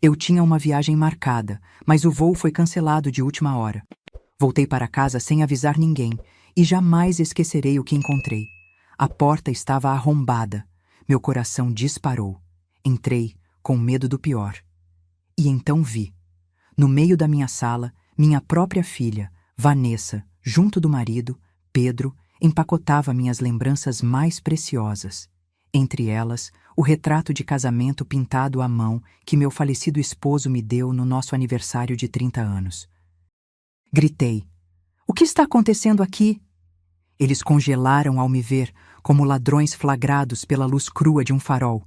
Eu tinha uma viagem marcada, mas o voo foi cancelado de última hora. Voltei para casa sem avisar ninguém e jamais esquecerei o que encontrei. A porta estava arrombada. Meu coração disparou. Entrei, com medo do pior. E então vi. No meio da minha sala, minha própria filha, Vanessa, junto do marido, Pedro, empacotava minhas lembranças mais preciosas. Entre elas, o retrato de casamento pintado à mão que meu falecido esposo me deu no nosso aniversário de 30 anos. Gritei. O que está acontecendo aqui? Eles congelaram ao me ver, como ladrões flagrados pela luz crua de um farol.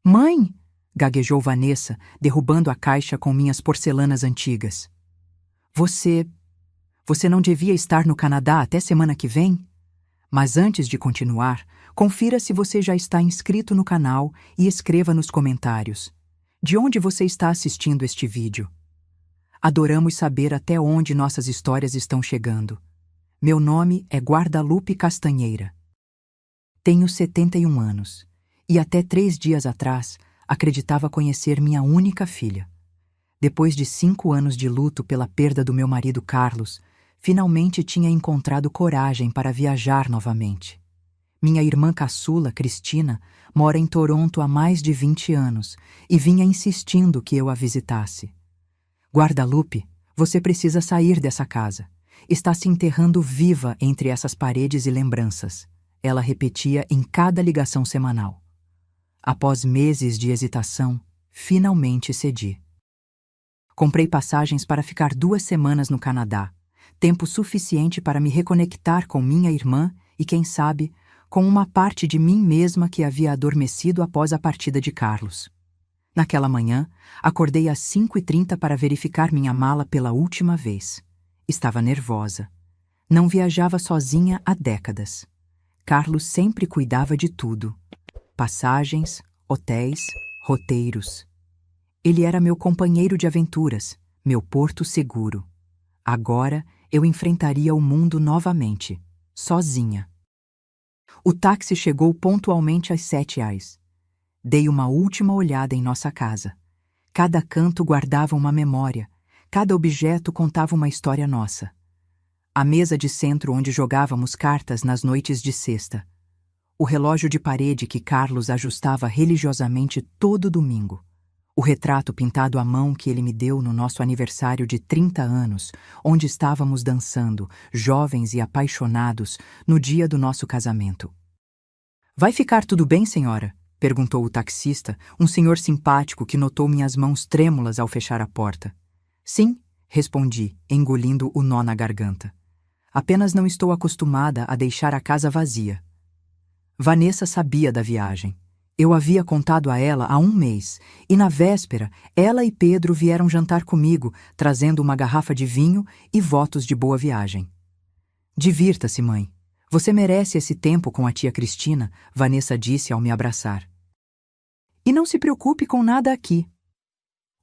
Mãe! Gaguejou Vanessa, derrubando a caixa com minhas porcelanas antigas. Você não devia estar no Canadá até semana que vem? Mas antes de continuar, confira se você já está inscrito no canal e escreva nos comentários. De onde você está assistindo este vídeo? Adoramos saber até onde nossas histórias estão chegando. Meu nome é Guardalupe Castanheira. Tenho 71 anos e até 3 dias atrás acreditava conhecer minha única filha. Depois de 5 anos de luto pela perda do meu marido Carlos, finalmente tinha encontrado coragem para viajar novamente. Minha irmã caçula, Cristina, mora em Toronto há mais de 20 anos e vinha insistindo que eu a visitasse. Guardalupe, você precisa sair dessa casa. Está se enterrando viva entre essas paredes e lembranças. Ela repetia em cada ligação semanal. Após meses de hesitação, finalmente cedi. Comprei passagens para ficar 2 semanas no Canadá, tempo suficiente para me reconectar com minha irmã e, quem sabe, com uma parte de mim mesma que havia adormecido após a partida de Carlos. Naquela manhã, acordei às 5h30 para verificar minha mala pela última vez. Estava nervosa. Não viajava sozinha há décadas. Carlos sempre cuidava de tudo. Passagens, hotéis, roteiros. Ele era meu companheiro de aventuras, meu porto seguro. Agora eu enfrentaria o mundo novamente, sozinha. O táxi chegou pontualmente às 7h. Dei uma última olhada em nossa casa. Cada canto guardava uma memória, cada objeto contava uma história nossa. A mesa de centro onde jogávamos cartas nas noites de sexta. O relógio de parede que Carlos ajustava religiosamente todo domingo. O retrato pintado à mão que ele me deu no nosso aniversário de 30 anos, onde estávamos dançando, jovens e apaixonados, no dia do nosso casamento. Vai ficar tudo bem, senhora? Perguntou o taxista, um senhor simpático que notou minhas mãos trêmulas ao fechar a porta. Sim, respondi, engolindo o nó na garganta. Apenas não estou acostumada a deixar a casa vazia. Vanessa sabia da viagem. Eu havia contado a ela há 1 mês, e na véspera, ela e Pedro vieram jantar comigo, trazendo uma garrafa de vinho e votos de boa viagem. Divirta-se, mãe. Você merece esse tempo com a tia Cristina, Vanessa disse ao me abraçar. E não se preocupe com nada aqui.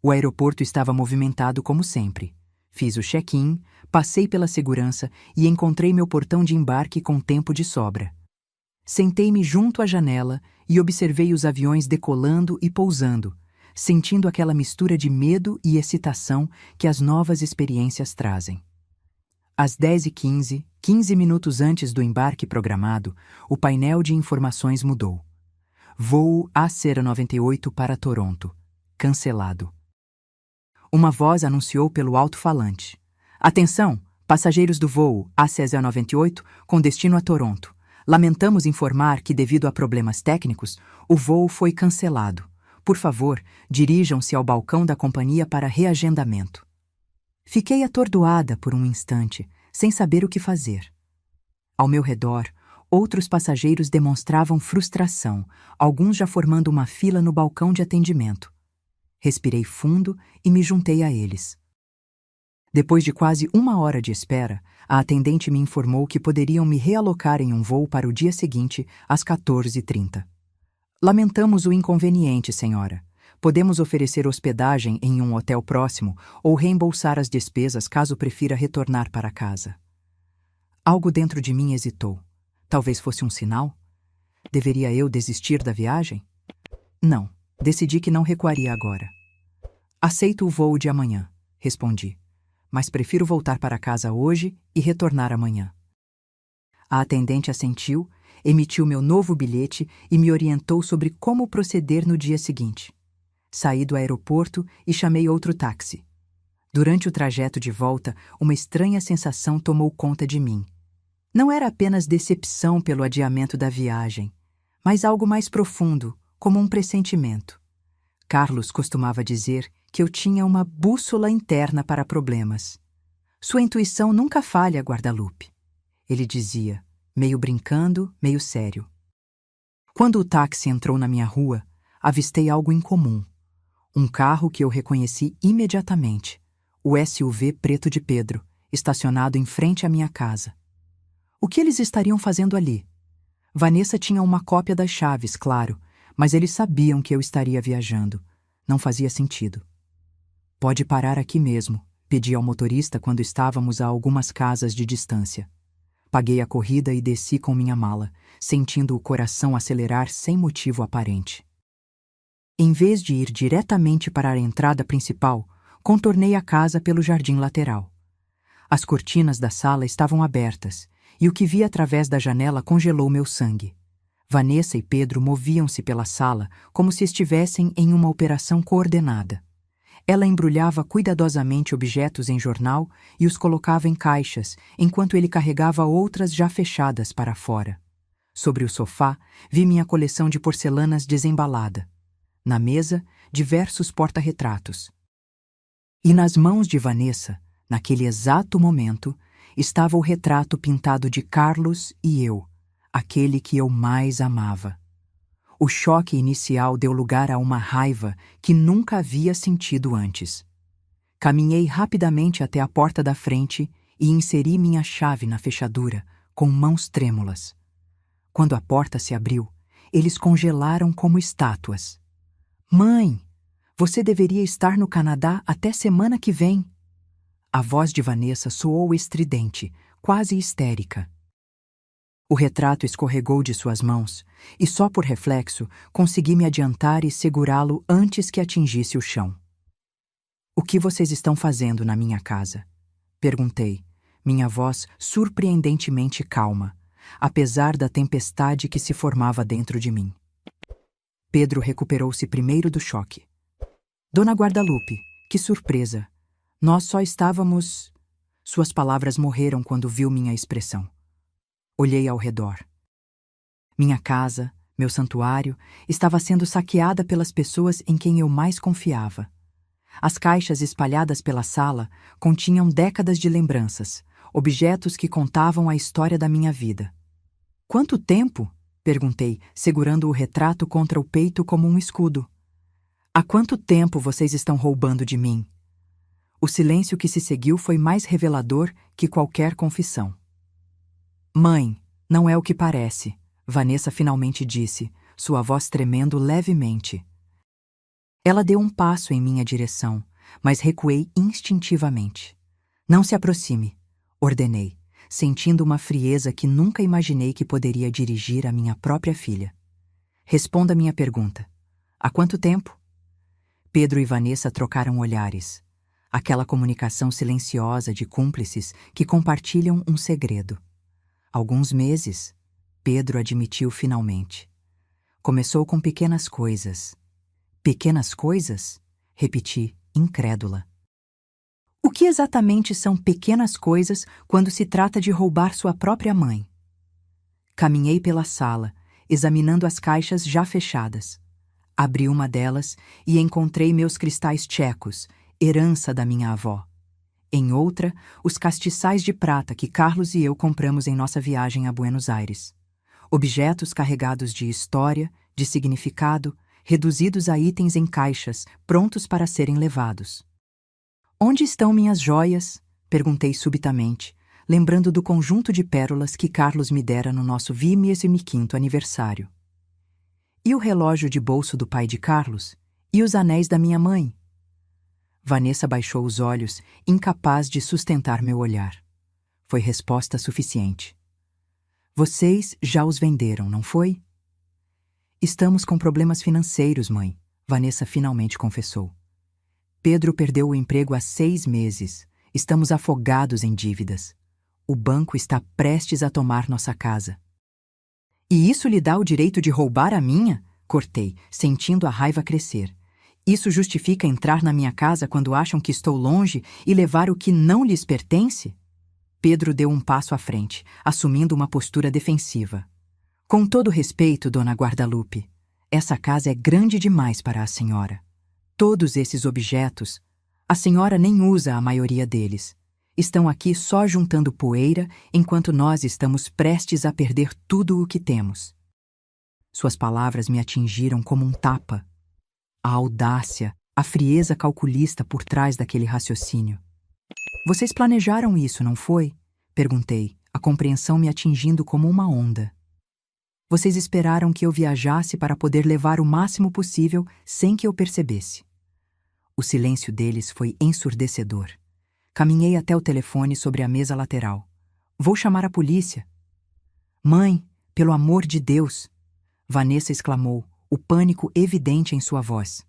O aeroporto estava movimentado como sempre. Fiz o check-in, passei pela segurança e encontrei meu portão de embarque com tempo de sobra. Sentei-me junto à janela e observei os aviões decolando e pousando, sentindo aquela mistura de medo e excitação que as novas experiências trazem. Às 10h15, 15 minutos antes do embarque programado, o painel de informações mudou. Voo AC-98 para Toronto. Cancelado. Uma voz anunciou pelo alto-falante. Atenção, passageiros do voo AC-98 com destino a Toronto. Lamentamos informar que, devido a problemas técnicos, o voo foi cancelado. Por favor, dirijam-se ao balcão da companhia para reagendamento. Fiquei atordoada por um instante, sem saber o que fazer. Ao meu redor, outros passageiros demonstravam frustração, alguns já formando uma fila no balcão de atendimento. Respirei fundo e me juntei a eles. Depois de quase 1 hora de espera, a atendente me informou que poderiam me realocar em um voo para o dia seguinte, às 14h30. Lamentamos o inconveniente, senhora. Podemos oferecer hospedagem em um hotel próximo ou reembolsar as despesas caso prefira retornar para casa. Algo dentro de mim hesitou. Talvez fosse um sinal? Deveria eu desistir da viagem? Não, decidi que não recuaria agora. Aceito o voo de amanhã, respondi, mas prefiro voltar para casa hoje e retornar amanhã. A atendente assentiu, emitiu meu novo bilhete e me orientou sobre como proceder no dia seguinte. Saí do aeroporto e chamei outro táxi. Durante o trajeto de volta, uma estranha sensação tomou conta de mim. Não era apenas decepção pelo adiamento da viagem, mas algo mais profundo, como um pressentimento. Carlos costumava dizer que eu tinha uma bússola interna para problemas. Sua intuição nunca falha, Guadalupe. Ele dizia, meio brincando, meio sério. Quando o táxi entrou na minha rua, avistei algo incomum. Um carro que eu reconheci imediatamente, o SUV preto de Pedro, estacionado em frente à minha casa. O que eles estariam fazendo ali? Vanessa tinha uma cópia das chaves, claro, mas eles sabiam que eu estaria viajando. Não fazia sentido. Pode parar aqui mesmo, pedi ao motorista quando estávamos a algumas casas de distância. Paguei a corrida e desci com minha mala, sentindo o coração acelerar sem motivo aparente. Em vez de ir diretamente para a entrada principal, contornei a casa pelo jardim lateral. As cortinas da sala estavam abertas, e o que vi através da janela congelou meu sangue. Vanessa e Pedro moviam-se pela sala como se estivessem em uma operação coordenada. Ela embrulhava cuidadosamente objetos em jornal e os colocava em caixas, enquanto ele carregava outras já fechadas para fora. Sobre o sofá, vi minha coleção de porcelanas desembalada. Na mesa, diversos porta-retratos. E nas mãos de Vanessa, naquele exato momento, estava o retrato pintado de Carlos e eu, aquele que eu mais amava. O choque inicial deu lugar a uma raiva que nunca havia sentido antes. Caminhei rapidamente até a porta da frente e inseri minha chave na fechadura, com mãos trêmulas. Quando a porta se abriu, eles congelaram como estátuas. Mãe, você deveria estar no Canadá até semana que vem. A voz de Vanessa soou estridente, quase histérica. O retrato escorregou de suas mãos, e só por reflexo consegui me adiantar e segurá-lo antes que atingisse o chão. O que vocês estão fazendo na minha casa? Perguntei, minha voz surpreendentemente calma, apesar da tempestade que se formava dentro de mim. Pedro recuperou-se primeiro do choque. Dona Guadalupe, que surpresa! Nós só estávamos... Suas palavras morreram quando viu minha expressão. Olhei ao redor. Minha casa, meu santuário, estava sendo saqueada pelas pessoas em quem eu mais confiava. As caixas espalhadas pela sala continham décadas de lembranças, objetos que contavam a história da minha vida. Quanto tempo? Perguntei, segurando o retrato contra o peito como um escudo. Há quanto tempo vocês estão roubando de mim? O silêncio que se seguiu foi mais revelador que qualquer confissão. Mãe, não é o que parece, Vanessa finalmente disse, sua voz tremendo levemente. Ela deu um passo em minha direção, mas recuei instintivamente. Não se aproxime, ordenei, sentindo uma frieza que nunca imaginei que poderia dirigir à minha própria filha. Responda minha pergunta. Há quanto tempo? Pedro e Vanessa trocaram olhares. Aquela comunicação silenciosa de cúmplices que compartilham um segredo. Alguns meses, Pedro admitiu finalmente. Começou com pequenas coisas. Pequenas coisas? Repeti, incrédula. O que exatamente são pequenas coisas quando se trata de roubar sua própria mãe? Caminhei pela sala, examinando as caixas já fechadas. Abri uma delas e encontrei meus cristais tchecos, herança da minha avó. Em outra, os castiçais de prata que Carlos e eu compramos em nossa viagem a Buenos Aires. Objetos carregados de história, de significado, reduzidos a itens em caixas, prontos para serem levados. Onde estão minhas joias? Perguntei subitamente, lembrando do conjunto de pérolas que Carlos me dera no nosso 25º aniversário. E o relógio de bolso do pai de Carlos? E os anéis da minha mãe? Vanessa baixou os olhos, incapaz de sustentar meu olhar. Foi resposta suficiente. Vocês já os venderam, não foi? Estamos com problemas financeiros, mãe, Vanessa finalmente confessou. Pedro perdeu o emprego há 6 meses. Estamos afogados em dívidas. O banco está prestes a tomar nossa casa. E isso lhe dá o direito de roubar a minha? Cortei, sentindo a raiva crescer. Isso justifica entrar na minha casa quando acham que estou longe e levar o que não lhes pertence? Pedro deu um passo à frente, assumindo uma postura defensiva. Com todo respeito, dona Guadalupe, essa casa é grande demais para a senhora. Todos esses objetos, a senhora nem usa a maioria deles. Estão aqui só juntando poeira enquanto nós estamos prestes a perder tudo o que temos. Suas palavras me atingiram como um tapa. A audácia, a frieza calculista por trás daquele raciocínio. Vocês planejaram isso, não foi? Perguntei, a compreensão me atingindo como uma onda. Vocês esperaram que eu viajasse para poder levar o máximo possível sem que eu percebesse. O silêncio deles foi ensurdecedor. Caminhei até o telefone sobre a mesa lateral. Vou chamar a polícia. Mãe, pelo amor de Deus! Vanessa exclamou, o pânico evidente em sua voz.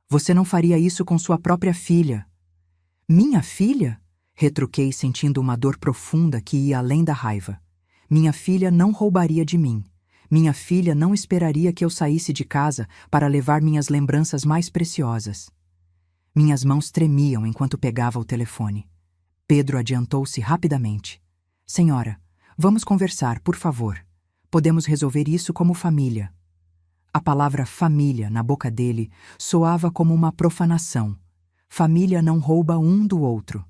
Você não faria isso com sua própria filha. Minha filha? Retruquei sentindo uma dor profunda que ia além da raiva. Minha filha não roubaria de mim. Minha filha não esperaria que eu saísse de casa para levar minhas lembranças mais preciosas. Minhas mãos tremiam enquanto pegava o telefone. Pedro adiantou-se rapidamente. Senhora, vamos conversar, por favor. Podemos resolver isso como família. A palavra família na boca dele soava como uma profanação. Família não rouba um do outro.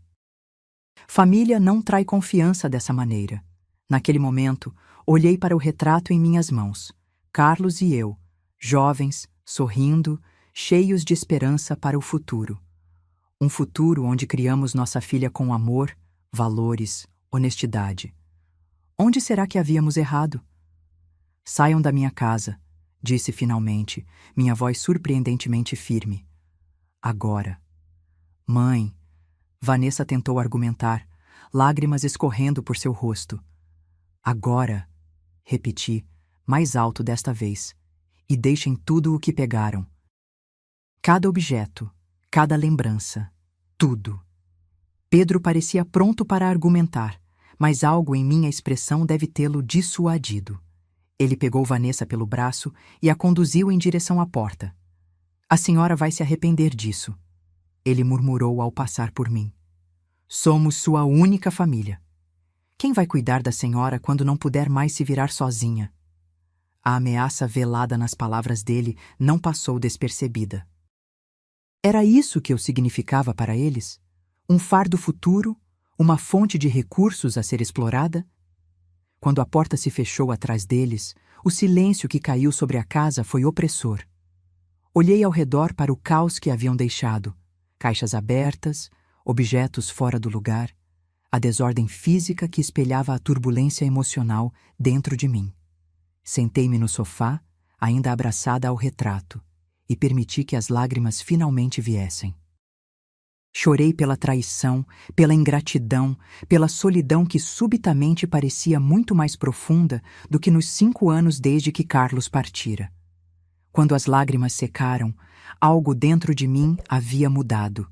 Família não trai confiança dessa maneira. Naquele momento, olhei para o retrato em minhas mãos. Carlos e eu, jovens, sorrindo, cheios de esperança para o futuro. Um futuro onde criamos nossa filha com amor, valores, honestidade. Onde será que havíamos errado? Saiam da minha casa, disse finalmente, minha voz surpreendentemente firme. Agora. Mãe, Vanessa tentou argumentar, lágrimas escorrendo por seu rosto. Agora, repeti, mais alto desta vez, e deixem tudo o que pegaram. Cada objeto, cada lembrança, tudo. Pedro parecia pronto para argumentar, mas algo em minha expressão deve tê-lo dissuadido. Ele pegou Vanessa pelo braço e a conduziu em direção à porta. A senhora vai se arrepender disso, ele murmurou ao passar por mim. Somos sua única família. Quem vai cuidar da senhora quando não puder mais se virar sozinha? A ameaça velada nas palavras dele não passou despercebida. Era isso que eu significava para eles? Um fardo futuro? Uma fonte de recursos a ser explorada? Quando a porta se fechou atrás deles, o silêncio que caiu sobre a casa foi opressor. Olhei ao redor para o caos que haviam deixado. Caixas abertas, objetos fora do lugar, a desordem física que espelhava a turbulência emocional dentro de mim. Sentei-me no sofá, ainda abraçada ao retrato, e permiti que as lágrimas finalmente viessem. Chorei pela traição, pela ingratidão, pela solidão que subitamente parecia muito mais profunda do que nos 5 anos desde que Carlos partira. Quando as lágrimas secaram, algo dentro de mim havia mudado.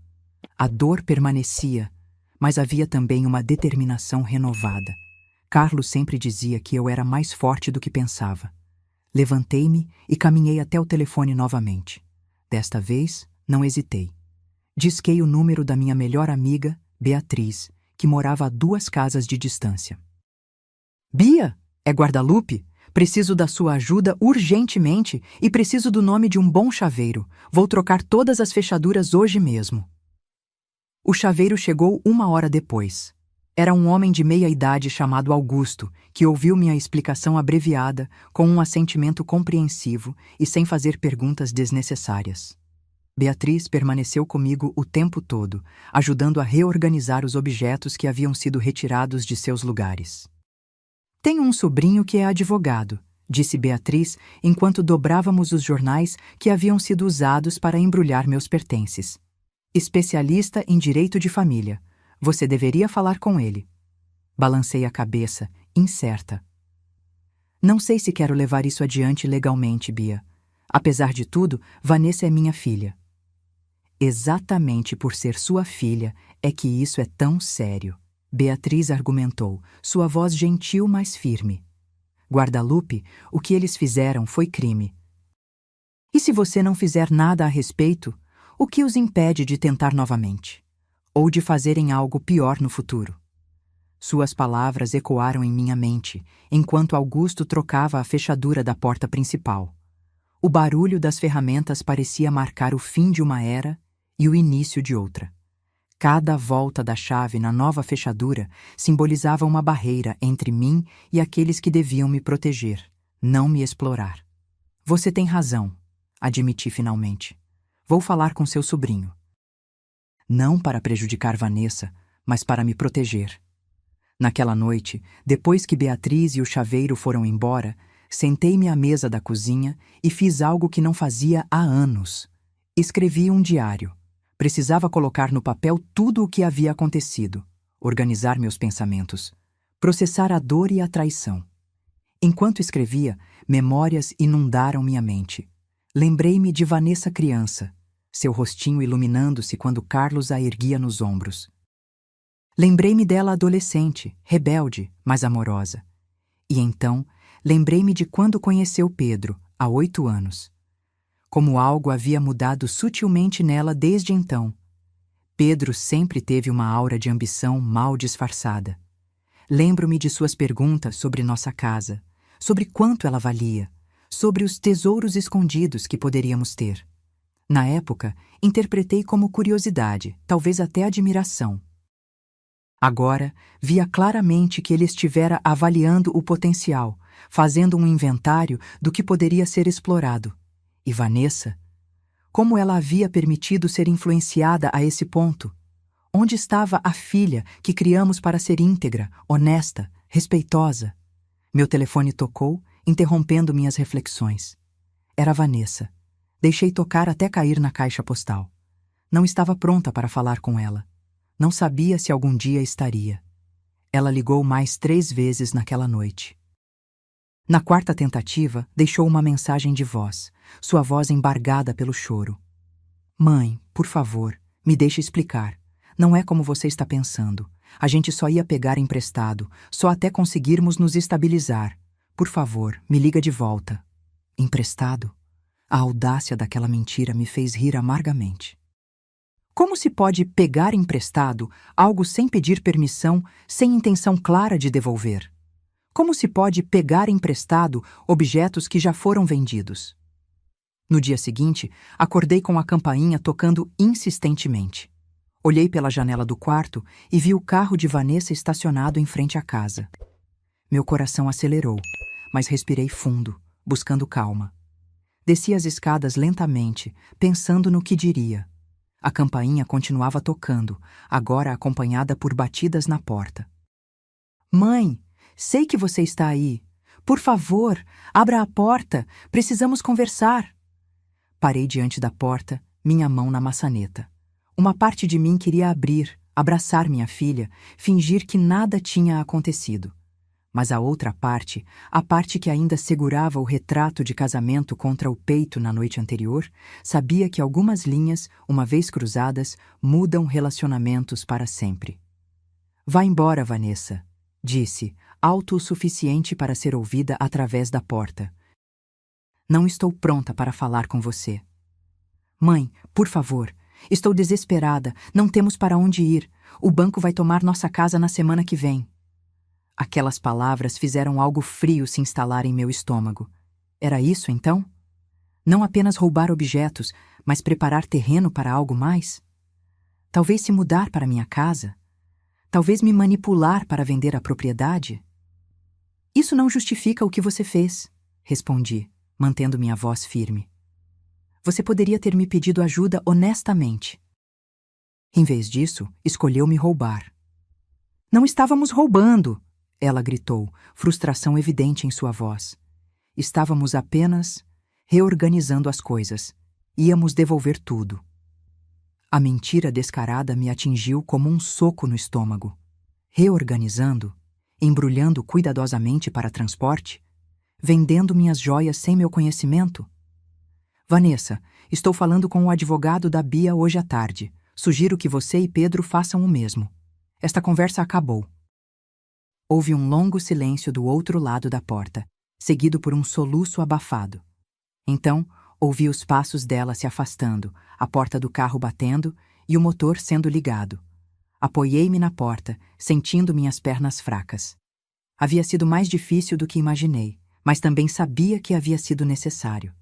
A dor permanecia, mas havia também uma determinação renovada. Carlos sempre dizia que eu era mais forte do que pensava. Levantei-me e caminhei até o telefone novamente. Desta vez, não hesitei. Disquei o número da minha melhor amiga, Beatriz, que morava a 2 casas de distância. Bia, é Guadalupe? Preciso da sua ajuda urgentemente e preciso do nome de um bom chaveiro. Vou trocar todas as fechaduras hoje mesmo. O chaveiro chegou 1 hora depois. Era um homem de meia idade chamado Augusto, que ouviu minha explicação abreviada, com um assentimento compreensivo e sem fazer perguntas desnecessárias. Beatriz permaneceu comigo o tempo todo, ajudando a reorganizar os objetos que haviam sido retirados de seus lugares. Tenho um sobrinho que é advogado, disse Beatriz enquanto dobrávamos os jornais que haviam sido usados para embrulhar meus pertences. Especialista em direito de família. Você deveria falar com ele. Balancei a cabeça, incerta. Não sei se quero levar isso adiante legalmente, Bia. Apesar de tudo, Vanessa é minha filha. Exatamente por ser sua filha é que isso é tão sério. Beatriz argumentou, sua voz gentil, mas firme. Guadalupe, o que eles fizeram foi crime. E se você não fizer nada a respeito, o que os impede de tentar novamente? Ou de fazerem algo pior no futuro? Suas palavras ecoaram em minha mente, enquanto Augusto trocava a fechadura da porta principal. O barulho das ferramentas parecia marcar o fim de uma era e o início de outra. Cada volta da chave na nova fechadura simbolizava uma barreira entre mim e aqueles que deviam me proteger, não me explorar. Você tem razão, admiti finalmente. Vou falar com seu sobrinho. Não para prejudicar Vanessa, mas para me proteger. Naquela noite, depois que Beatriz e o chaveiro foram embora, sentei-me à mesa da cozinha e fiz algo que não fazia há anos. Escrevi um diário. Precisava colocar no papel tudo o que havia acontecido, organizar meus pensamentos, processar a dor e a traição. Enquanto escrevia, memórias inundaram minha mente. Lembrei-me de Vanessa criança, seu rostinho iluminando-se quando Carlos a erguia nos ombros. Lembrei-me dela adolescente, rebelde, mas amorosa. E então, lembrei-me de quando conheceu Pedro, há 8 anos. Como algo havia mudado sutilmente nela desde então. Pedro sempre teve uma aura de ambição mal disfarçada. Lembro-me de suas perguntas sobre nossa casa, sobre quanto ela valia, sobre os tesouros escondidos que poderíamos ter. Na época, interpretei como curiosidade, talvez até admiração. Agora, via claramente que ele estivera avaliando o potencial, fazendo um inventário do que poderia ser explorado. E Vanessa? Como ela havia permitido ser influenciada a esse ponto? Onde estava a filha que criamos para ser íntegra, honesta, respeitosa? Meu telefone tocou, interrompendo minhas reflexões. Era Vanessa. Deixei tocar até cair na caixa postal. Não estava pronta para falar com ela. Não sabia se algum dia estaria. Ela ligou mais 3 vezes naquela noite. Na 4ª tentativa, deixou uma mensagem de voz, sua voz embargada pelo choro. Mãe, por favor, me deixe explicar. Não é como você está pensando. A gente só ia pegar emprestado, só até conseguirmos nos estabilizar. Por favor, me liga de volta. Emprestado? A audácia daquela mentira me fez rir amargamente. Como se pode pegar emprestado algo sem pedir permissão, sem intenção clara de devolver? Como se pode pegar emprestado objetos que já foram vendidos? No dia seguinte, acordei com a campainha tocando insistentemente. Olhei pela janela do quarto e vi o carro de Vanessa estacionado em frente à casa. Meu coração acelerou, mas respirei fundo, buscando calma. Desci as escadas lentamente, pensando no que diria. A campainha continuava tocando, agora acompanhada por batidas na porta. Mãe! Sei que você está aí. Por favor, abra a porta. Precisamos conversar. Parei diante da porta, minha mão na maçaneta. Uma parte de mim queria abrir, abraçar minha filha, fingir que nada tinha acontecido. Mas a outra parte, a parte que ainda segurava o retrato de casamento contra o peito na noite anterior, sabia que algumas linhas, uma vez cruzadas, mudam relacionamentos para sempre. Vá embora, Vanessa, disse, alto o suficiente para ser ouvida através da porta. Não estou pronta para falar com você. Mãe, por favor, estou desesperada, não temos para onde ir. O banco vai tomar nossa casa na semana que vem. Aquelas palavras fizeram algo frio se instalar em meu estômago. Era isso, então? Não apenas roubar objetos, mas preparar terreno para algo mais? Talvez se mudar para minha casa? Talvez me manipular para vender a propriedade? Isso não justifica o que você fez, respondi, mantendo minha voz firme. Você poderia ter me pedido ajuda honestamente. Em vez disso, escolheu me roubar. Não estávamos roubando, ela gritou, frustração evidente em sua voz. Estávamos apenas reorganizando as coisas. Íamos devolver tudo. A mentira descarada me atingiu como um soco no estômago. Reorganizando? Embrulhando cuidadosamente para transporte? Vendendo minhas joias sem meu conhecimento? Vanessa, estou falando com o advogado da Bia hoje à tarde. Sugiro que você e Pedro façam o mesmo. Esta conversa acabou. Houve um longo silêncio do outro lado da porta, seguido por um soluço abafado. Então, ouvi os passos dela se afastando, a porta do carro batendo e o motor sendo ligado. Apoiei-me na porta, sentindo minhas pernas fracas. Havia sido mais difícil do que imaginei, mas também sabia que havia sido necessário.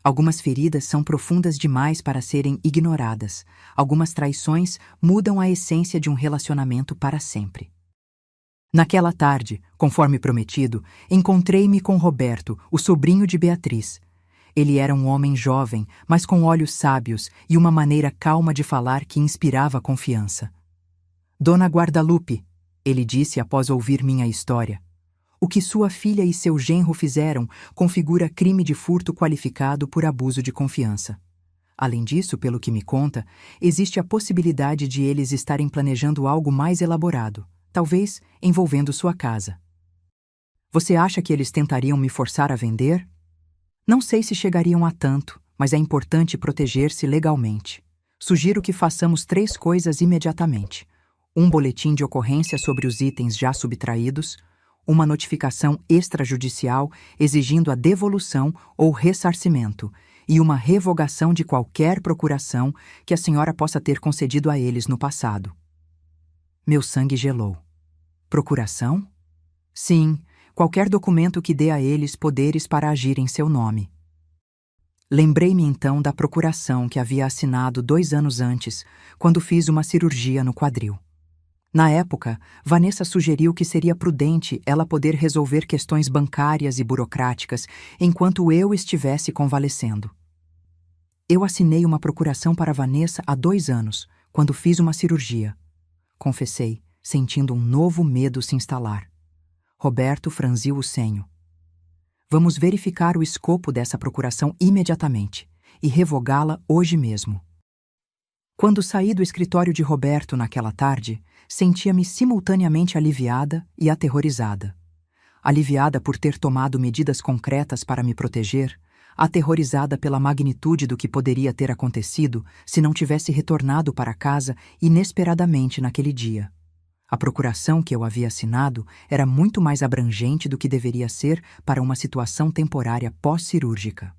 Algumas feridas são profundas demais para serem ignoradas. Algumas traições mudam a essência de um relacionamento para sempre. Naquela tarde, conforme prometido, encontrei-me com Roberto, o sobrinho de Beatriz. Ele era um homem jovem, mas com olhos sábios e uma maneira calma de falar que inspirava confiança. Dona Guadalupe, ele disse após ouvir minha história, o que sua filha e seu genro fizeram configura crime de furto qualificado por abuso de confiança. Além disso, pelo que me conta, existe a possibilidade de eles estarem planejando algo mais elaborado, talvez envolvendo sua casa. Você acha que eles tentariam me forçar a vender? Não sei se chegariam a tanto, mas é importante proteger-se legalmente. Sugiro que façamos 3 coisas imediatamente: um boletim de ocorrência sobre os itens já subtraídos, uma notificação extrajudicial exigindo a devolução ou ressarcimento e uma revogação de qualquer procuração que a senhora possa ter concedido a eles no passado. Meu sangue gelou. Procuração? Sim, qualquer documento que dê a eles poderes para agir em seu nome. Lembrei-me então da procuração que havia assinado 2 anos antes, quando fiz uma cirurgia no quadril. Na época, Vanessa sugeriu que seria prudente ela poder resolver questões bancárias e burocráticas enquanto eu estivesse convalescendo. Eu assinei uma procuração para Vanessa há 2 anos, quando fiz uma cirurgia. Confessei, sentindo um novo medo se instalar. Roberto franziu o senho. Vamos verificar o escopo dessa procuração imediatamente e revogá-la hoje mesmo. Quando saí do escritório de Roberto naquela tarde, sentia-me simultaneamente aliviada e aterrorizada. Aliviada por ter tomado medidas concretas para me proteger, aterrorizada pela magnitude do que poderia ter acontecido se não tivesse retornado para casa inesperadamente naquele dia. A procuração que eu havia assinado era muito mais abrangente do que deveria ser para uma situação temporária pós-cirúrgica.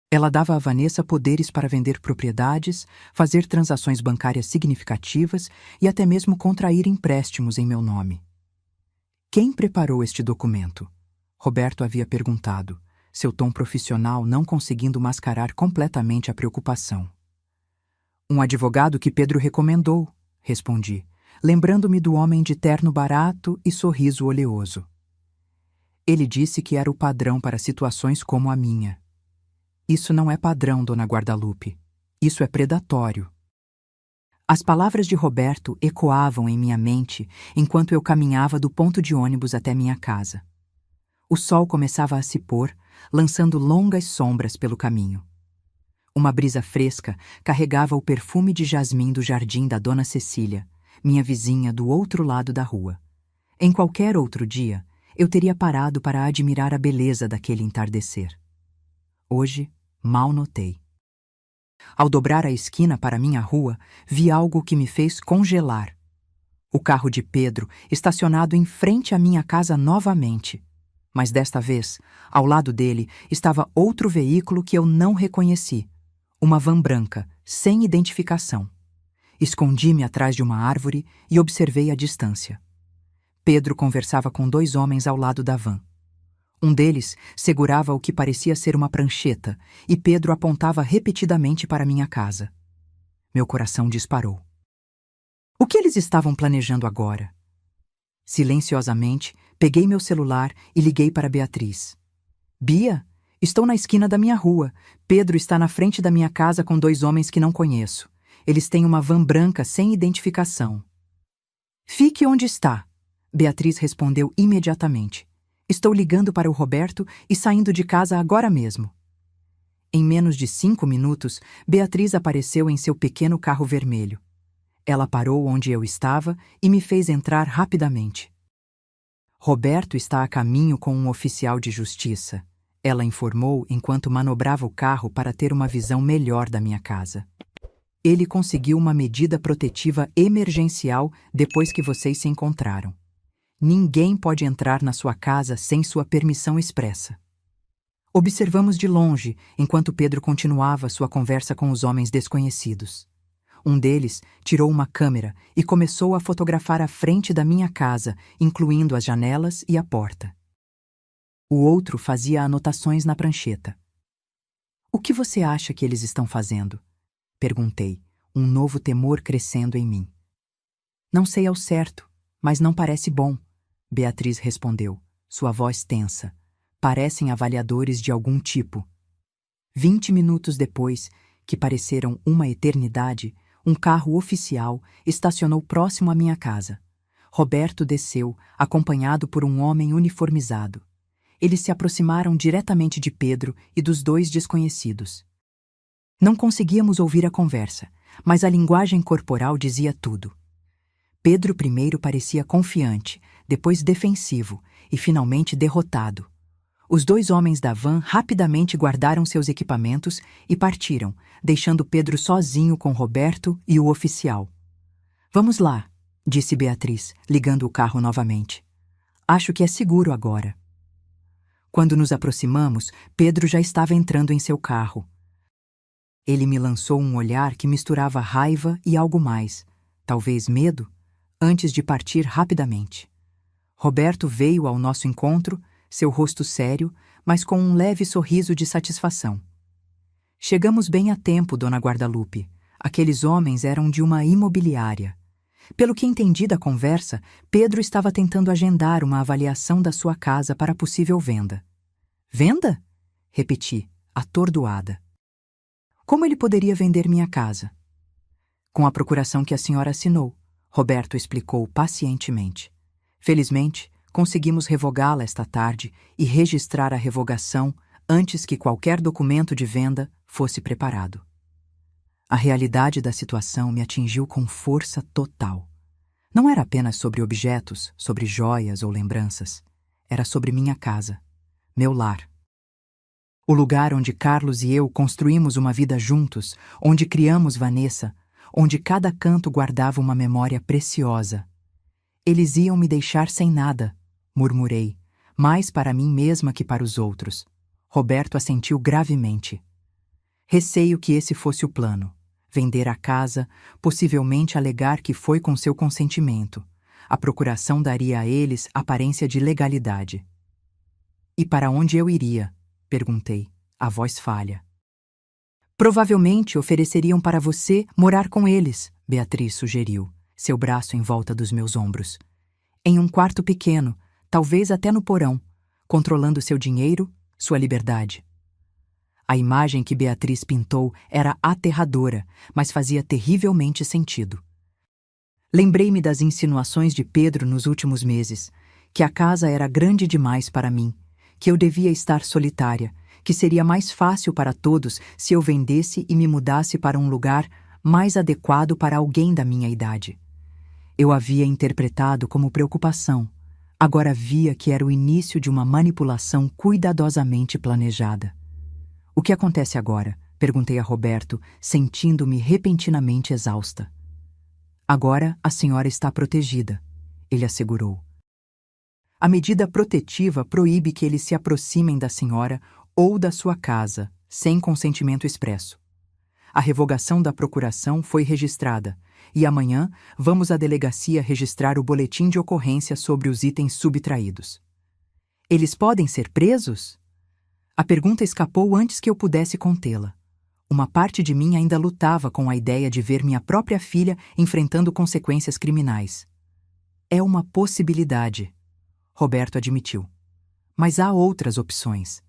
Ela dava a Vanessa poderes para vender propriedades, fazer transações bancárias significativas e até mesmo contrair empréstimos em meu nome. Quem preparou este documento? Roberto havia perguntado, seu tom profissional não conseguindo mascarar completamente a preocupação. Um advogado que Pedro recomendou, respondi, lembrando-me do homem de terno barato e sorriso oleoso. Ele disse que era o padrão para situações como a minha. Isso não é padrão, Dona Guadalupe. Isso é predatório. As palavras de Roberto ecoavam em minha mente enquanto eu caminhava do ponto de ônibus até minha casa. O sol começava a se pôr, lançando longas sombras pelo caminho. Uma brisa fresca carregava o perfume de jasmim do jardim da Dona Cecília, minha vizinha do outro lado da rua. Em qualquer outro dia, eu teria parado para admirar a beleza daquele entardecer. Hoje, mal notei. Ao dobrar a esquina para minha rua, vi algo que me fez congelar. O carro de Pedro estacionado em frente à minha casa novamente. Mas desta vez, ao lado dele, estava outro veículo que eu não reconheci. Uma van branca, sem identificação. Escondi-me atrás de uma árvore e observei a distância. Pedro conversava com 2 homens ao lado da van. Um deles segurava o que parecia ser uma prancheta e Pedro apontava repetidamente para minha casa. Meu coração disparou. O que eles estavam planejando agora? Silenciosamente, peguei meu celular e liguei para Beatriz. Bia, estou na esquina da minha rua. Pedro está na frente da minha casa com 2 homens que não conheço. Eles têm uma van branca sem identificação. Fique onde está, Beatriz respondeu imediatamente. Estou ligando para o Roberto e saindo de casa agora mesmo. Em menos de 5 minutos, Beatriz apareceu em seu pequeno carro vermelho. Ela parou onde eu estava e me fez entrar rapidamente. Roberto está a caminho com um oficial de justiça, ela informou enquanto manobrava o carro para ter uma visão melhor da minha casa. Ele conseguiu uma medida protetiva emergencial depois que vocês se encontraram. Ninguém pode entrar na sua casa sem sua permissão expressa. Observamos de longe enquanto Pedro continuava sua conversa com os homens desconhecidos. Um deles tirou uma câmera e começou a fotografar a frente da minha casa, incluindo as janelas e a porta. O outro fazia anotações na prancheta. "O que você acha que eles estão fazendo?" Perguntei, um novo temor crescendo em mim. "Não sei ao certo, mas não parece bom", Beatriz respondeu, sua voz tensa. "Parecem avaliadores de algum tipo." 20 minutos depois, que pareceram uma eternidade, um carro oficial estacionou próximo à minha casa. Roberto desceu, acompanhado por um homem uniformizado. Eles se aproximaram diretamente de Pedro e dos dois desconhecidos. Não conseguíamos ouvir a conversa, mas a linguagem corporal dizia tudo. Pedro primeiro parecia confiante, depois defensivo e finalmente derrotado. Os dois homens da van rapidamente guardaram seus equipamentos e partiram, deixando Pedro sozinho com Roberto e o oficial. "Vamos lá", disse Beatriz, ligando o carro novamente. "Acho que é seguro agora." Quando nos aproximamos, Pedro já estava entrando em seu carro. Ele me lançou um olhar que misturava raiva e algo mais, talvez medo, antes de partir rapidamente. Roberto veio ao nosso encontro, seu rosto sério, mas com um leve sorriso de satisfação. "Chegamos bem a tempo, Dona Guadalupe. Aqueles homens eram de uma imobiliária. Pelo que entendi da conversa, Pedro estava tentando agendar uma avaliação da sua casa para possível venda." "Venda?" repeti, atordoada. "Como ele poderia vender minha casa?" "Com a procuração que a senhora assinou", Roberto explicou pacientemente. "Felizmente, conseguimos revogá-la esta tarde e registrar a revogação antes que qualquer documento de venda fosse preparado." A realidade da situação me atingiu com força total. Não era apenas sobre objetos, sobre joias ou lembranças. Era sobre minha casa, meu lar. O lugar onde Carlos e eu construímos uma vida juntos, onde criamos Vanessa, onde cada canto guardava uma memória preciosa. "Eles iam me deixar sem nada", murmurei, mais para mim mesma que para os outros. Roberto assentiu gravemente. Receio que esse fosse o plano. Vender a casa, possivelmente alegar que foi com seu consentimento. A procuração daria a eles aparência de legalidade. "E para onde eu iria?" perguntei, a voz falha. "Provavelmente ofereceriam para você morar com eles", Beatriz sugeriu, seu braço em volta dos meus ombros. "Em um quarto pequeno, talvez até no porão, controlando seu dinheiro, sua liberdade." A imagem que Beatriz pintou era aterradora, mas fazia terrivelmente sentido. Lembrei-me das insinuações de Pedro nos últimos meses, que a casa era grande demais para mim, que eu devia estar solitária, que seria mais fácil para todos se eu vendesse e me mudasse para um lugar mais adequado para alguém da minha idade. Eu havia interpretado como preocupação. Agora via que era o início de uma manipulação cuidadosamente planejada. "O que acontece agora?" perguntei a Roberto, sentindo-me repentinamente exausta. "Agora a senhora está protegida", ele assegurou. "A medida protetiva proíbe que eles se aproximem da senhora ou da sua casa, sem consentimento expresso. A revogação da procuração foi registrada, e amanhã vamos à delegacia registrar o boletim de ocorrência sobre os itens subtraídos." "Eles podem ser presos?" A pergunta escapou antes que eu pudesse contê-la. Uma parte de mim ainda lutava com a ideia de ver minha própria filha enfrentando consequências criminais. "É uma possibilidade", Roberto admitiu. "Mas há outras opções.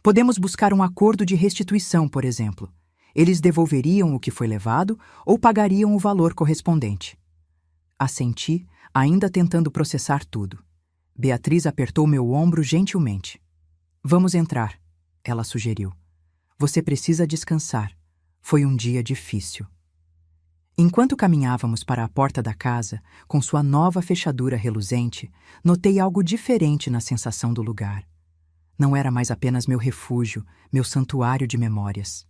Podemos buscar um acordo de restituição, por exemplo. Eles devolveriam o que foi levado ou pagariam o valor correspondente." Assenti, ainda tentando processar tudo. Beatriz apertou meu ombro gentilmente. "Vamos entrar", ela sugeriu. "Você precisa descansar. Foi um dia difícil." Enquanto caminhávamos para a porta da casa, com sua nova fechadura reluzente, notei algo diferente na sensação do lugar. não era mais apenas meu refúgio, meu santuário de memórias.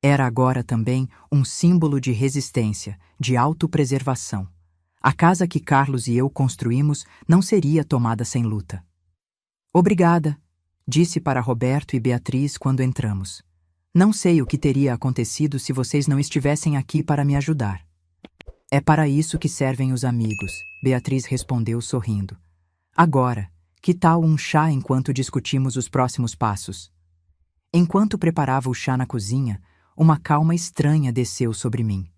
Era agora também um símbolo de resistência, de autopreservação. A casa que Carlos e eu construímos não seria tomada sem luta. Obrigada, disse para Roberto e Beatriz quando entramos. Não sei o que teria acontecido se vocês não estivessem aqui para me ajudar. É para isso que servem os amigos, Beatriz respondeu sorrindo. Agora, que tal um chá enquanto discutimos os próximos passos? Enquanto preparava o chá na cozinha, uma calma estranha desceu sobre mim.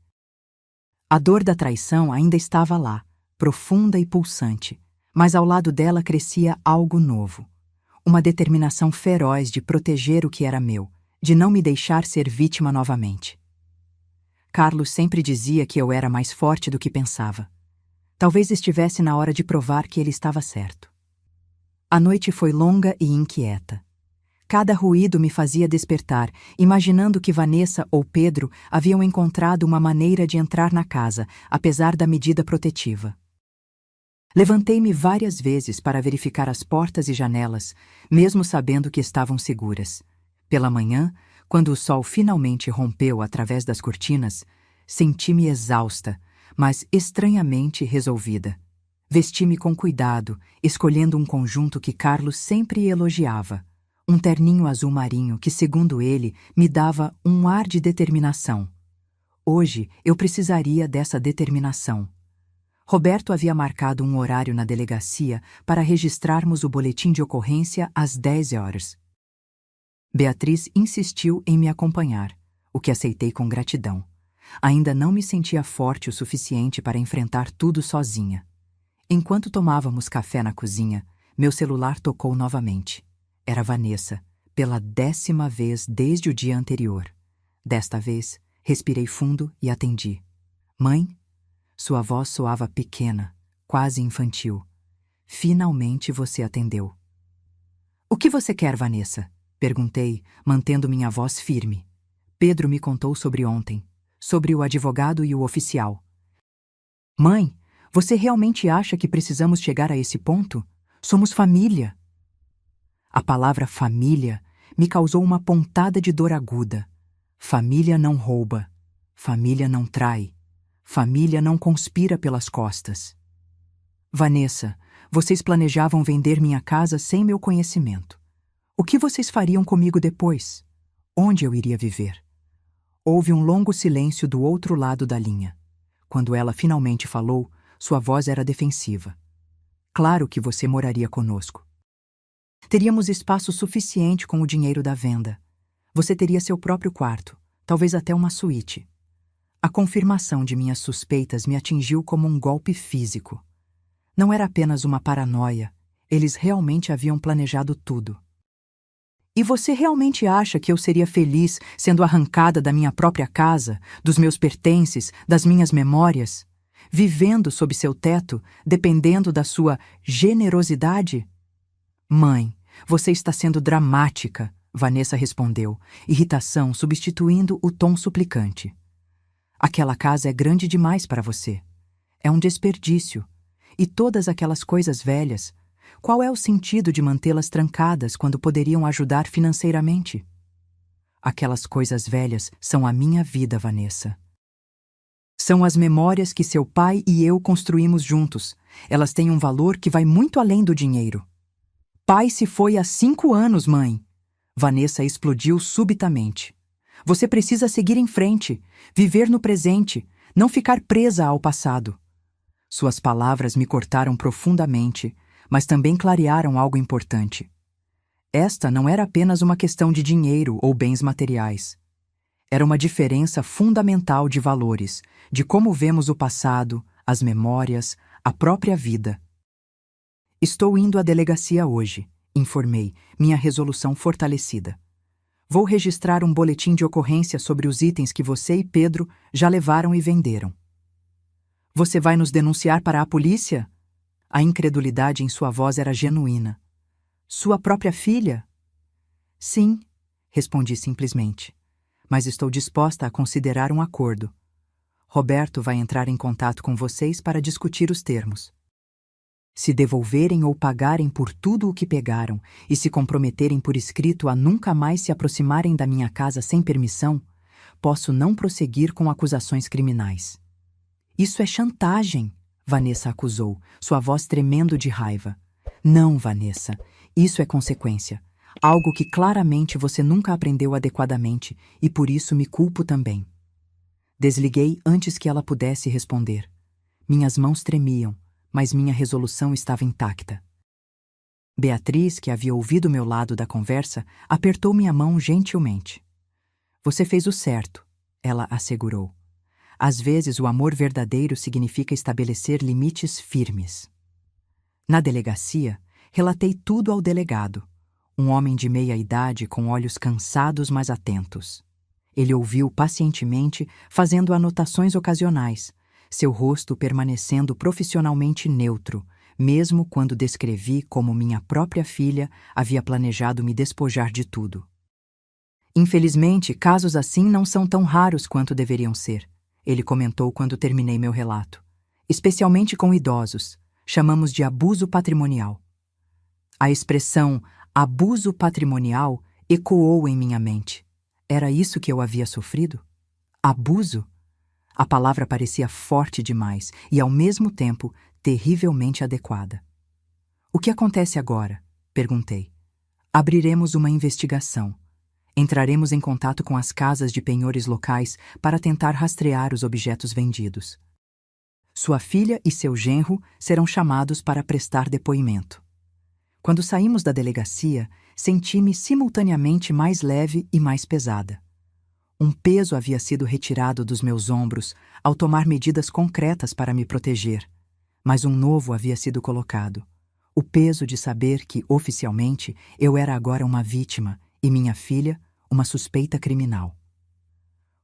A dor da traição ainda estava lá, profunda e pulsante, mas ao lado dela crescia algo novo. Uma determinação feroz de proteger o que era meu, de não me deixar ser vítima novamente. Carlos sempre dizia que eu era mais forte do que pensava. Talvez estivesse na hora de provar que ele estava certo. A noite foi longa e inquieta. Cada ruído me fazia despertar, imaginando que Vanessa ou Pedro haviam encontrado uma maneira de entrar na casa, apesar da medida protetiva. Levantei-me várias vezes para verificar as portas e janelas, mesmo sabendo que estavam seguras. Pela manhã, quando o sol finalmente rompeu através das cortinas, senti-me exausta, mas estranhamente resolvida. Vesti-me com cuidado, escolhendo um conjunto que Carlos sempre elogiava. Um terninho azul marinho que, segundo ele, me dava um ar de determinação. Hoje eu precisaria dessa determinação. Roberto havia marcado um horário na delegacia para registrarmos o boletim de ocorrência às 10 horas. Beatriz insistiu em me acompanhar, o que aceitei com gratidão. Ainda não me sentia forte o suficiente para enfrentar tudo sozinha. Enquanto tomávamos café na cozinha, meu celular tocou novamente. Era Vanessa, pela 10ª vez desde o dia anterior. Desta vez, respirei fundo e atendi. Mãe? Sua voz soava pequena, quase infantil. Finalmente você atendeu. O que você quer, Vanessa? Perguntei, mantendo minha voz firme. Pedro me contou sobre ontem, sobre o advogado e o oficial. Mãe, você realmente acha que precisamos chegar a esse ponto? Somos família. A palavra família me causou uma pontada de dor aguda. Família não rouba. Família não trai. Família não conspira pelas costas. Vanessa, vocês planejavam vender minha casa sem meu conhecimento. O que vocês fariam comigo depois? Onde eu iria viver? Houve um longo silêncio do outro lado da linha. Quando ela finalmente falou, sua voz era defensiva. Claro que você moraria conosco. Teríamos espaço suficiente com o dinheiro da venda. Você teria seu próprio quarto, talvez até uma suíte. A confirmação de minhas suspeitas me atingiu como um golpe físico. Não era apenas uma paranoia, eles realmente haviam planejado tudo. E você realmente acha que eu seria feliz sendo arrancada da minha própria casa, dos meus pertences, das minhas memórias, vivendo sob seu teto, dependendo da sua generosidade? Mãe, você está sendo dramática, Vanessa respondeu, irritação substituindo o tom suplicante. Aquela casa é grande demais para você. É um desperdício. E todas aquelas coisas velhas, qual é o sentido de mantê-las trancadas quando poderiam ajudar financeiramente? Aquelas coisas velhas são a minha vida, Vanessa. São as memórias que seu pai e eu construímos juntos. Elas têm um valor que vai muito além do dinheiro. Pai se foi há 5 anos, mãe. Vanessa explodiu subitamente. Você precisa seguir em frente, viver no presente, não ficar presa ao passado. Suas palavras me cortaram profundamente, mas também clarearam algo importante. Esta não era apenas uma questão de dinheiro ou bens materiais. Era uma diferença fundamental de valores, de como vemos o passado, as memórias, a própria vida. Estou indo à delegacia hoje, informei, minha resolução fortalecida. Vou registrar um boletim de ocorrência sobre os itens que você e Pedro já levaram e venderam. Você vai nos denunciar para a polícia? A incredulidade em sua voz era genuína. Sua própria filha? Sim, respondi simplesmente. Mas estou disposta a considerar um acordo. Roberto vai entrar em contato com vocês para discutir os termos. Se devolverem ou pagarem por tudo o que pegaram e se comprometerem por escrito a nunca mais se aproximarem da minha casa sem permissão, posso não prosseguir com acusações criminais. Isso é chantagem, Vanessa acusou, sua voz tremendo de raiva. Não, Vanessa, isso é consequência. Algo que claramente você nunca aprendeu adequadamente e por isso me culpo também. Desliguei antes que ela pudesse responder. Minhas mãos tremiam, mas minha resolução estava intacta. Beatriz, que havia ouvido meu lado da conversa, apertou minha mão gentilmente. Você fez o certo, ela assegurou. Às vezes, o amor verdadeiro significa estabelecer limites firmes. Na delegacia, relatei tudo ao delegado, um homem de meia idade com olhos cansados mas atentos. Ele ouviu pacientemente, fazendo anotações ocasionais, seu rosto permanecendo profissionalmente neutro, mesmo quando descrevi como minha própria filha havia planejado me despojar de tudo. Infelizmente, casos assim não são tão raros quanto deveriam ser, ele comentou quando terminei meu relato. Especialmente com idosos, chamamos de abuso patrimonial. A expressão abuso patrimonial ecoou em minha mente. Era isso que eu havia sofrido? Abuso? A palavra parecia forte demais e, ao mesmo tempo, terrivelmente adequada. O que acontece agora? Perguntei. Abriremos uma investigação. Entraremos em contato com as casas de penhores locais para tentar rastrear os objetos vendidos. Sua filha e seu genro serão chamados para prestar depoimento. Quando saímos da delegacia, senti-me simultaneamente mais leve e mais pesada. Um peso havia sido retirado dos meus ombros ao tomar medidas concretas para me proteger, mas um novo havia sido colocado. O peso de saber que, oficialmente, eu era agora uma vítima e minha filha, uma suspeita criminal.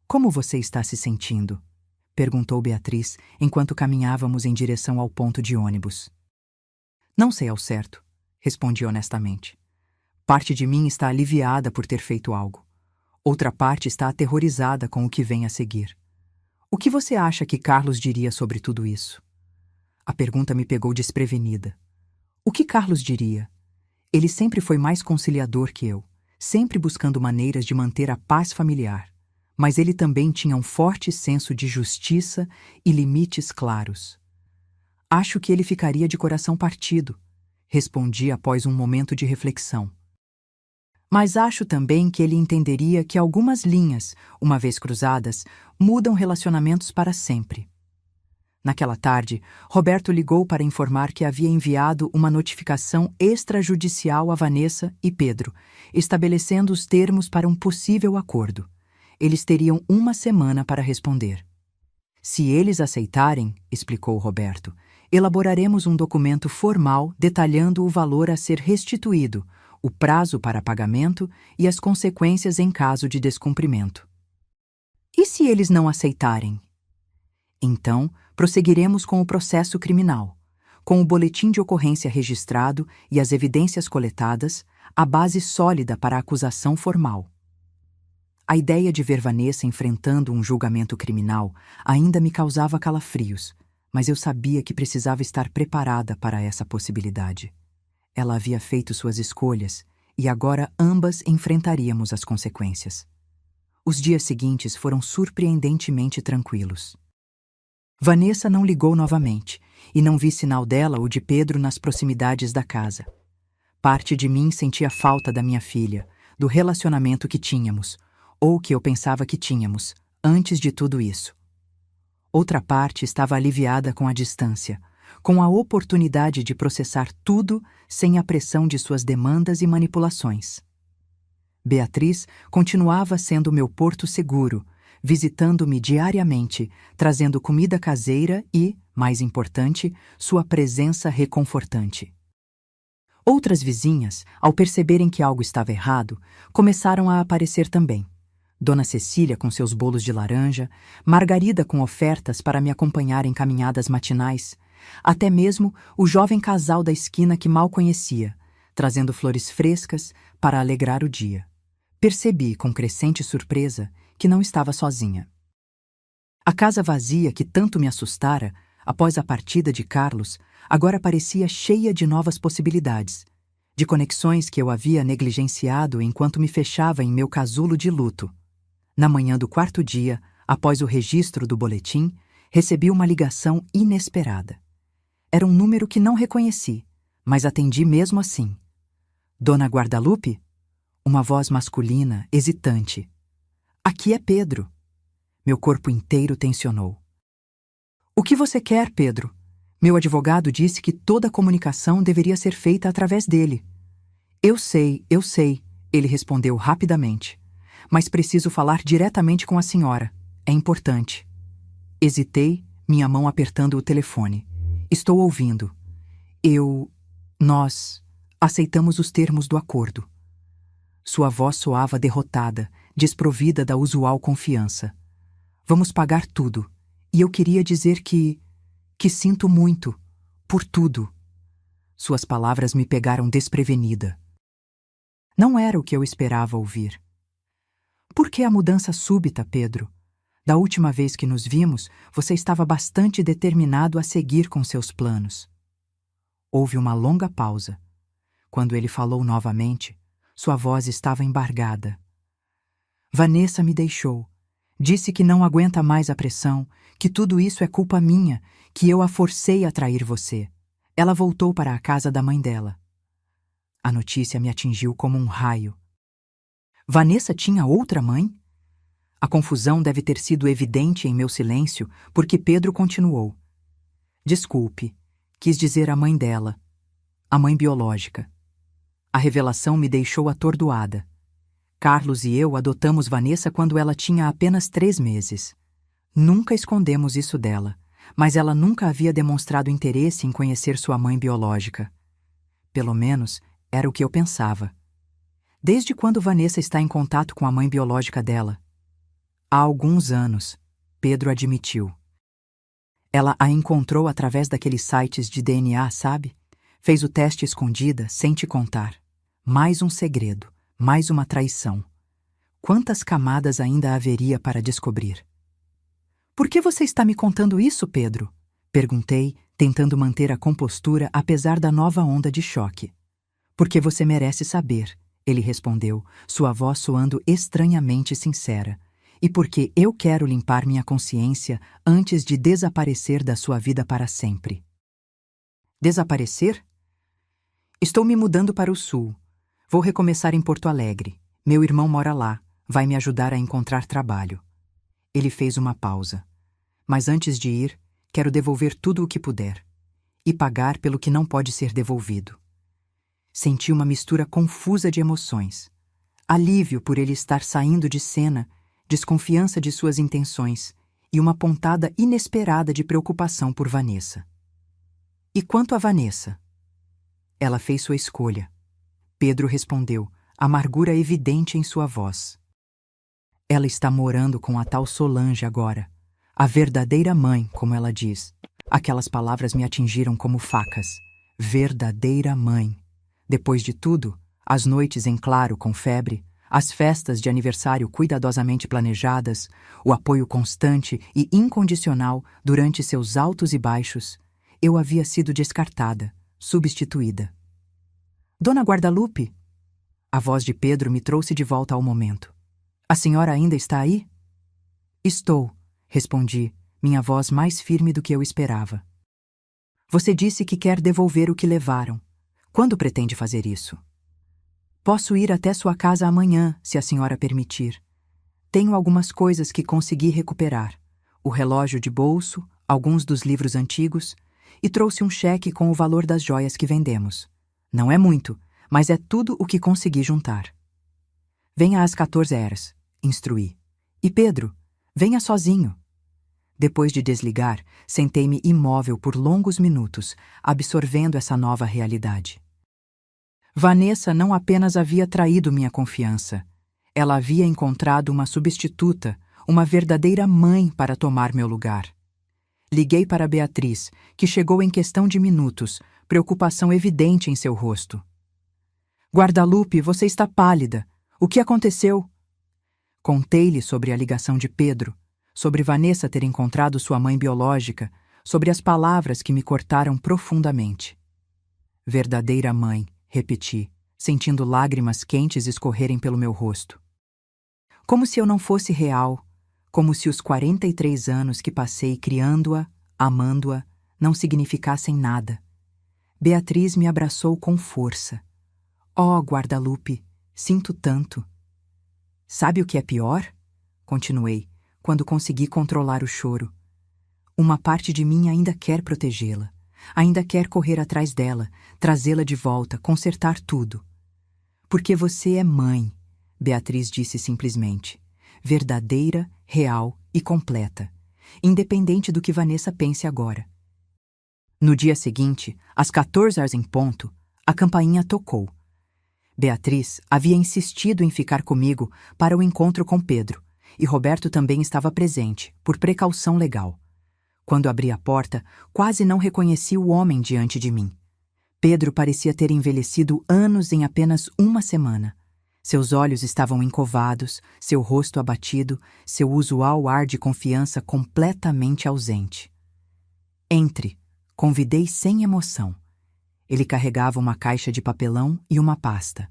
Como você está se sentindo? Perguntou Beatriz enquanto caminhávamos em direção ao ponto de ônibus. Não sei ao certo, respondi honestamente. Parte de mim está aliviada por ter feito algo. Outra parte está aterrorizada com o que vem a seguir. O que você acha que Carlos diria sobre tudo isso? A pergunta me pegou desprevenida. O que Carlos diria? Ele sempre foi mais conciliador que eu, sempre buscando maneiras de manter a paz familiar. Mas ele também tinha um forte senso de justiça e limites claros. Acho que ele ficaria de coração partido, respondi após um momento de reflexão. Mas acho também que ele entenderia que algumas linhas, uma vez cruzadas, mudam relacionamentos para sempre. Naquela tarde, Roberto ligou para informar que havia enviado uma notificação extrajudicial a Vanessa e Pedro, estabelecendo os termos para um possível acordo. Eles teriam uma semana para responder. Se eles aceitarem, explicou Roberto, elaboraremos um documento formal detalhando o valor a ser restituído, o prazo para pagamento e as consequências em caso de descumprimento. E se eles não aceitarem? Então, prosseguiremos com o processo criminal. Com o boletim de ocorrência registrado e as evidências coletadas, a base sólida para a acusação formal. A ideia de ver Vanessa enfrentando um julgamento criminal ainda me causava calafrios, mas eu sabia que precisava estar preparada para essa possibilidade. Ela havia feito suas escolhas e agora ambas enfrentaríamos as consequências. Os dias seguintes foram surpreendentemente tranquilos. Vanessa não ligou novamente e não vi sinal dela ou de Pedro nas proximidades da casa. Parte de mim sentia falta da minha filha, do relacionamento que tínhamos, ou que eu pensava que tínhamos, antes de tudo isso. Outra parte estava aliviada com a distância, com a oportunidade de processar tudo sem a pressão de suas demandas e manipulações. Beatriz continuava sendo meu porto seguro, visitando-me diariamente, trazendo comida caseira e, mais importante, sua presença reconfortante. Outras vizinhas, ao perceberem que algo estava errado, começaram a aparecer também. Dona Cecília com seus bolos de laranja, Margarida com ofertas para me acompanhar em caminhadas matinais, até mesmo o jovem casal da esquina que mal conhecia, trazendo flores frescas para alegrar o dia. Percebi, com crescente surpresa, que não estava sozinha. A casa vazia que tanto me assustara após a partida de Carlos, agora parecia cheia de novas possibilidades, de conexões que eu havia negligenciado enquanto me fechava em meu casulo de luto. Na manhã do quarto dia, após o registro do boletim, recebi uma ligação inesperada. Era um número que não reconheci, mas atendi mesmo assim. Dona Guadalupe? Uma voz masculina, hesitante. Aqui é Pedro. Meu corpo inteiro tensionou. O que você quer, Pedro? Meu advogado disse que toda a comunicação deveria ser feita através dele. Eu sei, ele respondeu rapidamente. Mas preciso falar diretamente com a senhora. É importante. Hesitei, minha mão apertando o telefone. Estou ouvindo. Nós aceitamos os termos do acordo. Sua voz soava derrotada, desprovida da usual confiança. Vamos pagar tudo. E eu queria dizer que sinto muito, por tudo. Suas palavras me pegaram desprevenida. Não era o que eu esperava ouvir. Por que a mudança súbita, Pedro? Da última vez que nos vimos, você estava bastante determinado a seguir com seus planos. Houve uma longa pausa. Quando ele falou novamente, sua voz estava embargada. Vanessa me deixou. Disse que não aguenta mais a pressão, que tudo isso é culpa minha, que eu a forcei a trair você. Ela voltou para a casa da mãe dela. A notícia me atingiu como um raio. Vanessa tinha outra mãe? A confusão deve ter sido evidente em meu silêncio, porque Pedro continuou. Desculpe, quis dizer a mãe dela, a mãe biológica. A revelação me deixou atordoada. Carlos e eu adotamos Vanessa quando ela tinha apenas 3 meses. Nunca escondemos isso dela, mas ela nunca havia demonstrado interesse em conhecer sua mãe biológica. Pelo menos, era o que eu pensava. Desde quando Vanessa está em contato com a mãe biológica dela? Há alguns anos, Pedro admitiu. Ela a encontrou através daqueles sites de DNA, sabe? Fez o teste escondida, sem te contar. Mais um segredo, mais uma traição. Quantas camadas ainda haveria para descobrir? Por que você está me contando isso, Pedro? Perguntei, tentando manter a compostura apesar da nova onda de choque. Porque você merece saber, ele respondeu, sua voz soando estranhamente sincera. E porque eu quero limpar minha consciência antes de desaparecer da sua vida para sempre. Desaparecer? Estou me mudando para o sul. Vou recomeçar em Porto Alegre. Meu irmão mora lá. Vai me ajudar a encontrar trabalho. Ele fez uma pausa. Mas antes de ir, quero devolver tudo o que puder. E pagar pelo que não pode ser devolvido. Senti uma mistura confusa de emoções. Alívio por ele estar saindo de cena, desconfiança de suas intenções e uma pontada inesperada de preocupação por Vanessa. E quanto a Vanessa? Ela fez sua escolha. Pedro respondeu, amargura evidente em sua voz. Ela está morando com a tal Solange agora. A verdadeira mãe, como ela diz. Aquelas palavras me atingiram como facas. Verdadeira mãe. Depois de tudo, as noites em claro com febre, as festas de aniversário cuidadosamente planejadas, o apoio constante e incondicional durante seus altos e baixos, eu havia sido descartada, substituída. Dona Guadalupe? A voz de Pedro me trouxe de volta ao momento. A senhora ainda está aí? Estou, respondi, minha voz mais firme do que eu esperava. Você disse que quer devolver o que levaram. Quando pretende fazer isso? Posso ir até sua casa amanhã, se a senhora permitir. Tenho algumas coisas que consegui recuperar. O relógio de bolso, alguns dos livros antigos, e trouxe um cheque com o valor das joias que vendemos. Não é muito, mas é tudo o que consegui juntar. Venha às 14h, instruí. E Pedro, venha sozinho. Depois de desligar, sentei-me imóvel por longos minutos, absorvendo essa nova realidade. Vanessa não apenas havia traído minha confiança. Ela havia encontrado uma substituta, uma verdadeira mãe para tomar meu lugar. Liguei para Beatriz, que chegou em questão de minutos, preocupação evidente em seu rosto. Guadalupe, você está pálida. O que aconteceu? Contei-lhe sobre a ligação de Pedro, sobre Vanessa ter encontrado sua mãe biológica, sobre as palavras que me cortaram profundamente. Verdadeira mãe, repeti, sentindo lágrimas quentes escorrerem pelo meu rosto. Como se eu não fosse real, como se os 43 anos que passei criando-a, amando-a, não significassem nada. Beatriz me abraçou com força. Oh, Guadalupe, sinto tanto. Sabe o que é pior? Continuei, quando consegui controlar o choro. Uma parte de mim ainda quer protegê-la, ainda quer correr atrás dela, trazê-la de volta, consertar tudo. Porque você é mãe, Beatriz disse simplesmente, verdadeira, real e completa, independente do que Vanessa pense agora. No dia seguinte, às 14 horas em ponto, a campainha tocou. Beatriz havia insistido em ficar comigo para o encontro com Pedro, e Roberto também estava presente, por precaução legal. Quando abri a porta, quase não reconheci o homem diante de mim. Pedro parecia ter envelhecido anos em apenas uma semana. Seus olhos estavam encovados, seu rosto abatido, seu usual ar de confiança completamente ausente. Entre, convidei sem emoção. Ele carregava uma caixa de papelão e uma pasta.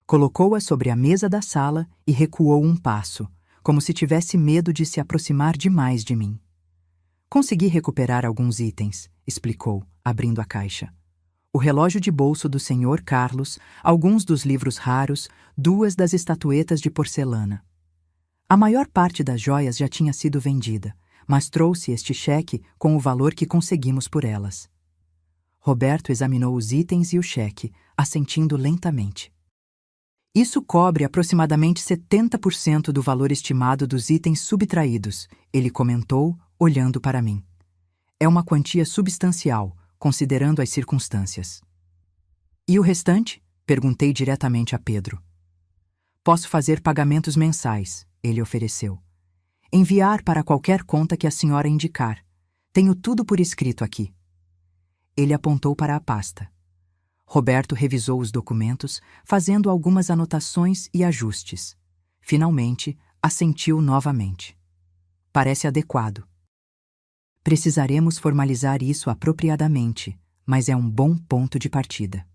Colocou-a sobre a mesa da sala e recuou um passo, como se tivesse medo de se aproximar demais de mim. Consegui recuperar alguns itens, explicou, abrindo a caixa. O relógio de bolso do Sr. Carlos, alguns dos livros raros, 2 das estatuetas de porcelana. A maior parte das joias já tinha sido vendida, mas trouxe este cheque com o valor que conseguimos por elas. Roberto examinou os itens e o cheque, assentindo lentamente. Isso cobre aproximadamente 70% do valor estimado dos itens subtraídos, ele comentou, olhando para mim. É uma quantia substancial, considerando as circunstâncias. E o restante? Perguntei diretamente a Pedro. Posso fazer pagamentos mensais, ele ofereceu. Enviar para qualquer conta que a senhora indicar. Tenho tudo por escrito aqui. Ele apontou para a pasta. Roberto revisou os documentos, fazendo algumas anotações e ajustes. Finalmente, assentiu novamente. Parece adequado. Precisaremos formalizar isso apropriadamente, mas é um bom ponto de partida.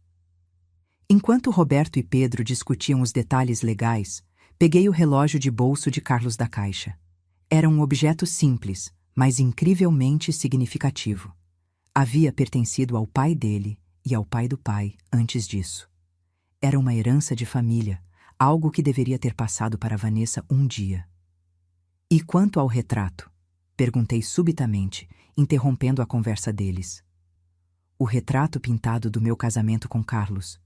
Enquanto Roberto e Pedro discutiam os detalhes legais, peguei o relógio de bolso de Carlos da Caixa. Era um objeto simples, mas incrivelmente significativo. Havia pertencido ao pai dele e ao pai do pai antes disso. Era uma herança de família, algo que deveria ter passado para Vanessa um dia. E quanto ao retrato? Perguntei subitamente, interrompendo a conversa deles. O retrato pintado do meu casamento com Carlos.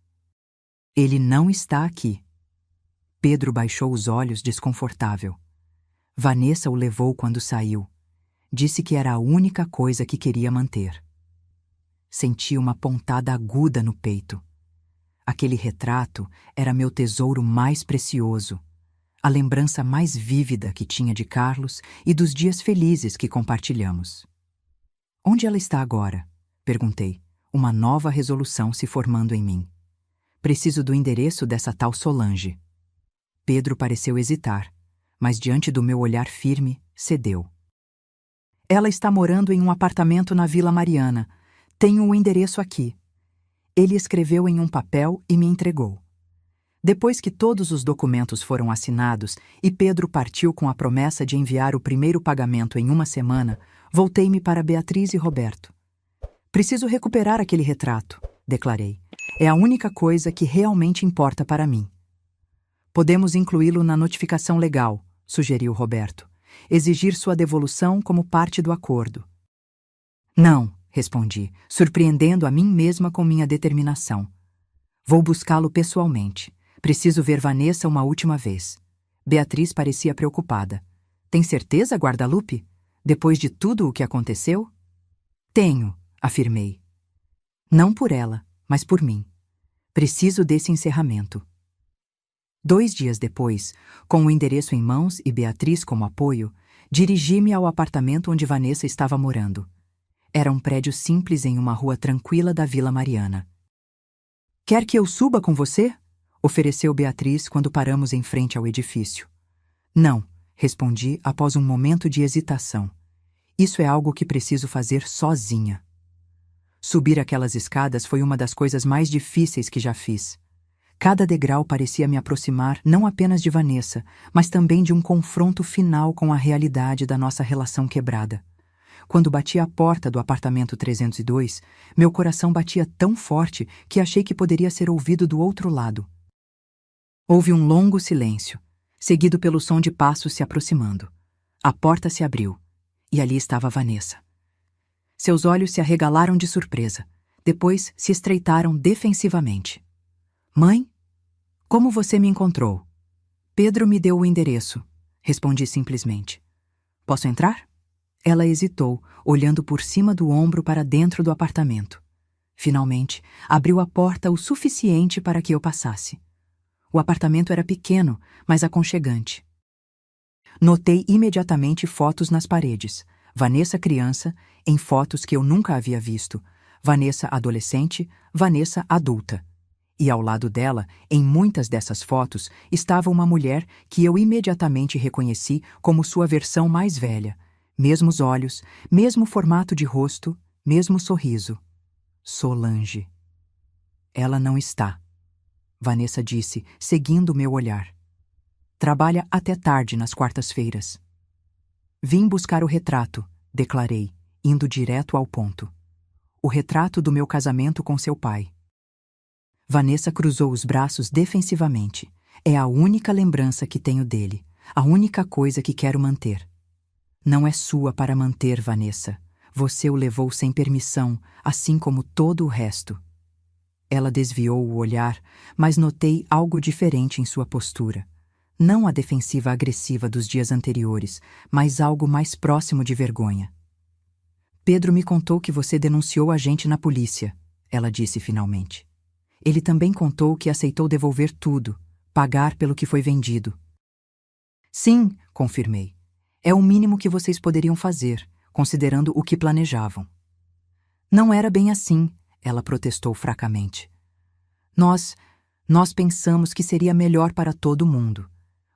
Ele não está aqui. Pedro baixou os olhos desconfortável. Vanessa o levou quando saiu. Disse que era a única coisa que queria manter. Senti uma pontada aguda no peito. Aquele retrato era meu tesouro mais precioso, a lembrança mais vívida que tinha de Carlos e dos dias felizes que compartilhamos. Onde ela está agora? Perguntei, uma nova resolução se formando em mim. Preciso do endereço dessa tal Solange. Pedro pareceu hesitar, mas diante do meu olhar firme, cedeu. Ela está morando em um apartamento na Vila Mariana. Tenho o endereço aqui. Ele escreveu em um papel e me entregou. Depois que todos os documentos foram assinados e Pedro partiu com a promessa de enviar o primeiro pagamento em uma semana, voltei-me para Beatriz e Roberto. Preciso recuperar aquele retrato, declarei. É a única coisa que realmente importa para mim. Podemos incluí-lo na notificação legal, sugeriu Roberto. Exigir sua devolução como parte do acordo. Não, respondi, surpreendendo a mim mesma com minha determinação. Vou buscá-lo pessoalmente. Preciso ver Vanessa uma última vez. Beatriz parecia preocupada. Tem certeza, Guadalupe? Depois de tudo o que aconteceu? Tenho, afirmei. Não por ela, mas por mim. Preciso desse encerramento. 2 dias depois, com o endereço em mãos e Beatriz como apoio, dirigi-me ao apartamento onde Vanessa estava morando. Era um prédio simples em uma rua tranquila da Vila Mariana. Quer que eu suba com você? Ofereceu Beatriz quando paramos em frente ao edifício. Não, respondi após um momento de hesitação. Isso é algo que preciso fazer sozinha. Subir aquelas escadas foi uma das coisas mais difíceis que já fiz. Cada degrau parecia me aproximar não apenas de Vanessa, mas também de um confronto final com a realidade da nossa relação quebrada. Quando bati à porta do apartamento 302, meu coração batia tão forte que achei que poderia ser ouvido do outro lado. Houve um longo silêncio, seguido pelo som de passos se aproximando. A porta se abriu, e ali estava Vanessa. Seus olhos se arregalaram de surpresa, depois se estreitaram defensivamente. Mãe? Como você me encontrou? Pedro me deu o endereço, respondi simplesmente. Posso entrar? Ela hesitou, olhando por cima do ombro para dentro do apartamento. Finalmente, abriu a porta o suficiente para que eu passasse. O apartamento era pequeno, mas aconchegante. Notei imediatamente fotos nas paredes. Vanessa criança, em fotos que eu nunca havia visto. Vanessa adolescente, Vanessa adulta. E ao lado dela, em muitas dessas fotos, estava uma mulher que eu imediatamente reconheci como sua versão mais velha. Mesmos olhos, mesmo formato de rosto, mesmo sorriso. Solange. Ela não está, Vanessa disse, seguindo meu olhar. Trabalha até tarde nas quartas-feiras. Vim buscar o retrato, declarei, indo direto ao ponto. O retrato do meu casamento com seu pai. Vanessa cruzou os braços defensivamente. É a única lembrança que tenho dele, a única coisa que quero manter. Não é sua para manter, Vanessa. Você o levou sem permissão, assim como todo o resto. Ela desviou o olhar, mas notei algo diferente em sua postura. Não a defensiva agressiva dos dias anteriores, mas algo mais próximo de vergonha. Pedro me contou que você denunciou a gente na polícia, ela disse finalmente. Ele também contou que aceitou devolver tudo, pagar pelo que foi vendido. Sim, confirmei. É o mínimo que vocês poderiam fazer, considerando o que planejavam. Não era bem assim, ela protestou fracamente. Nós pensamos que seria melhor para todo mundo.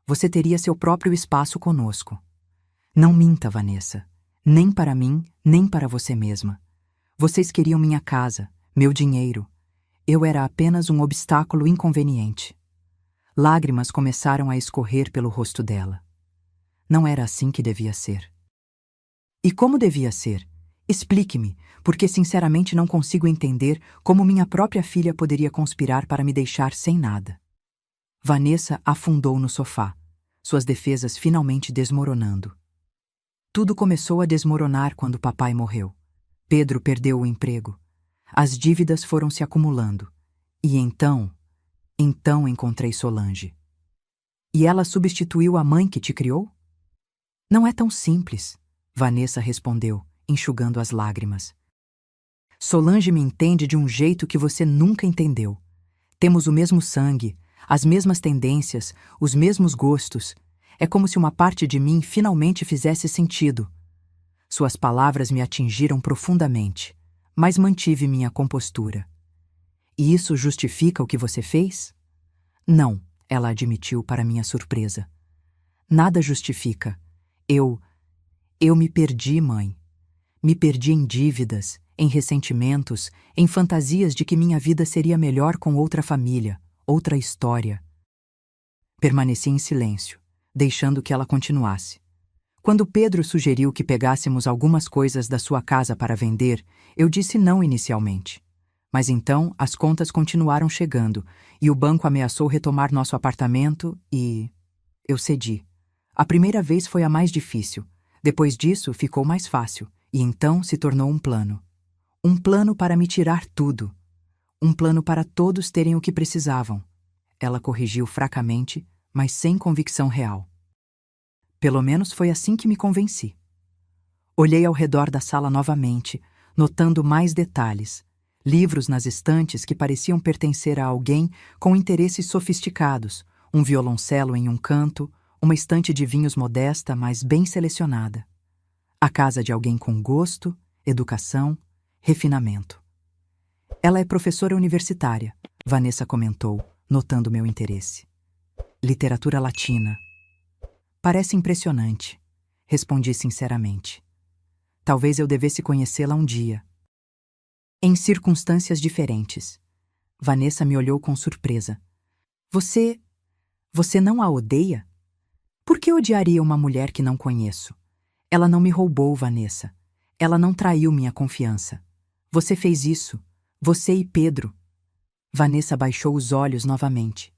Você teria seu próprio espaço conosco. Não minta, Vanessa. Nem para mim, nem para você mesma. Vocês queriam minha casa, meu dinheiro. Eu era apenas um obstáculo inconveniente. Lágrimas começaram a escorrer pelo rosto dela. Não era assim que devia ser. E como devia ser? Explique-me, porque sinceramente não consigo entender como minha própria filha poderia conspirar para me deixar sem nada. Vanessa afundou no sofá, suas defesas finalmente desmoronando. Tudo começou a desmoronar quando papai morreu. Pedro perdeu o emprego. As dívidas foram se acumulando. E então encontrei Solange. E ela substituiu a mãe que te criou? Não é tão simples, Vanessa respondeu, enxugando as lágrimas. Solange me entende de um jeito que você nunca entendeu. Temos o mesmo sangue, as mesmas tendências, os mesmos gostos. É como se uma parte de mim finalmente fizesse sentido. Suas palavras me atingiram profundamente, mas mantive minha compostura. E isso justifica o que você fez? Não, ela admitiu para minha surpresa. Nada justifica. Eu me perdi, mãe. Me perdi em dívidas, em ressentimentos, em fantasias de que minha vida seria melhor com outra família, outra história. Permaneci em silêncio, deixando que ela continuasse. Quando Pedro sugeriu que pegássemos algumas coisas da sua casa para vender, eu disse não inicialmente. Mas então as contas continuaram chegando e o banco ameaçou retomar nosso apartamento e... eu cedi. A primeira vez foi a mais difícil. Depois disso ficou mais fácil e então se tornou um plano. Um plano para me tirar tudo. Um plano para todos terem o que precisavam. Ela corrigiu fracamente, mas sem convicção real. Pelo menos foi assim que me convenci. Olhei ao redor da sala novamente, notando mais detalhes. Livros nas estantes que pareciam pertencer a alguém com interesses sofisticados, um violoncelo em um canto, uma estante de vinhos modesta, mas bem selecionada. A casa de alguém com gosto, educação, refinamento. Ela é professora universitária, Vanessa comentou, notando meu interesse. Literatura latina. Parece impressionante, respondi sinceramente. Talvez eu devesse conhecê-la um dia. Em circunstâncias diferentes. Vanessa me olhou com surpresa. Você não a odeia? Por que odiaria uma mulher que não conheço? Ela não me roubou, Vanessa. Ela não traiu minha confiança. Você fez isso. Você e Pedro. Vanessa baixou os olhos novamente.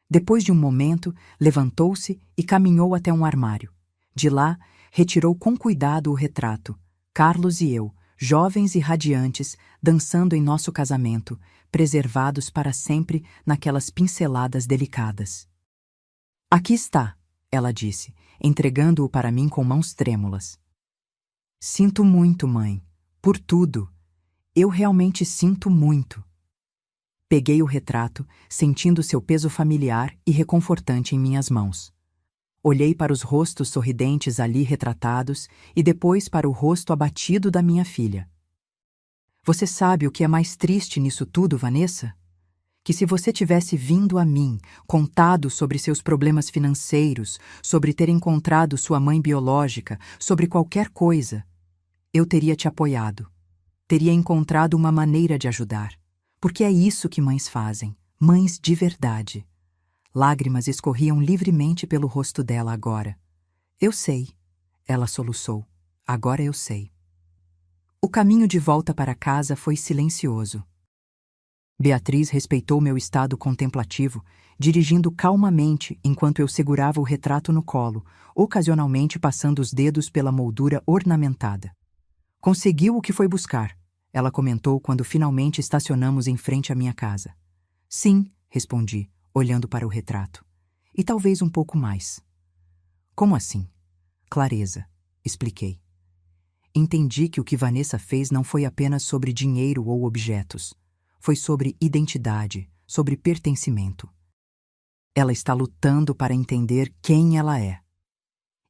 Depois de um momento, levantou-se e caminhou até um armário. De lá, retirou com cuidado o retrato. Carlos e eu, jovens e radiantes, dançando em nosso casamento, preservados para sempre naquelas pinceladas delicadas. Aqui está, ela disse, entregando-o para mim com mãos trêmulas. Sinto muito, mãe, por tudo. Eu realmente sinto muito. Peguei o retrato, sentindo seu peso familiar e reconfortante em minhas mãos. Olhei para os rostos sorridentes ali retratados e depois para o rosto abatido da minha filha. Você sabe o que é mais triste nisso tudo, Vanessa? Que se você tivesse vindo a mim, contado sobre seus problemas financeiros, sobre ter encontrado sua mãe biológica, sobre qualquer coisa, eu teria te apoiado. Teria encontrado uma maneira de ajudar. Porque é isso que mães fazem, mães de verdade. Lágrimas escorriam livremente pelo rosto dela agora. Eu sei, ela soluçou. Agora eu sei. O caminho de volta para casa foi silencioso. Beatriz respeitou meu estado contemplativo, dirigindo calmamente enquanto eu segurava o retrato no colo, ocasionalmente passando os dedos pela moldura ornamentada. Conseguiu o que foi buscar, ela comentou quando finalmente estacionamos em frente à minha casa. Sim, respondi, olhando para o retrato. E talvez um pouco mais. Como assim? Clareza, expliquei. Entendi que o que Vanessa fez não foi apenas sobre dinheiro ou objetos. Foi sobre identidade, sobre pertencimento. Ela está lutando para entender quem ela é.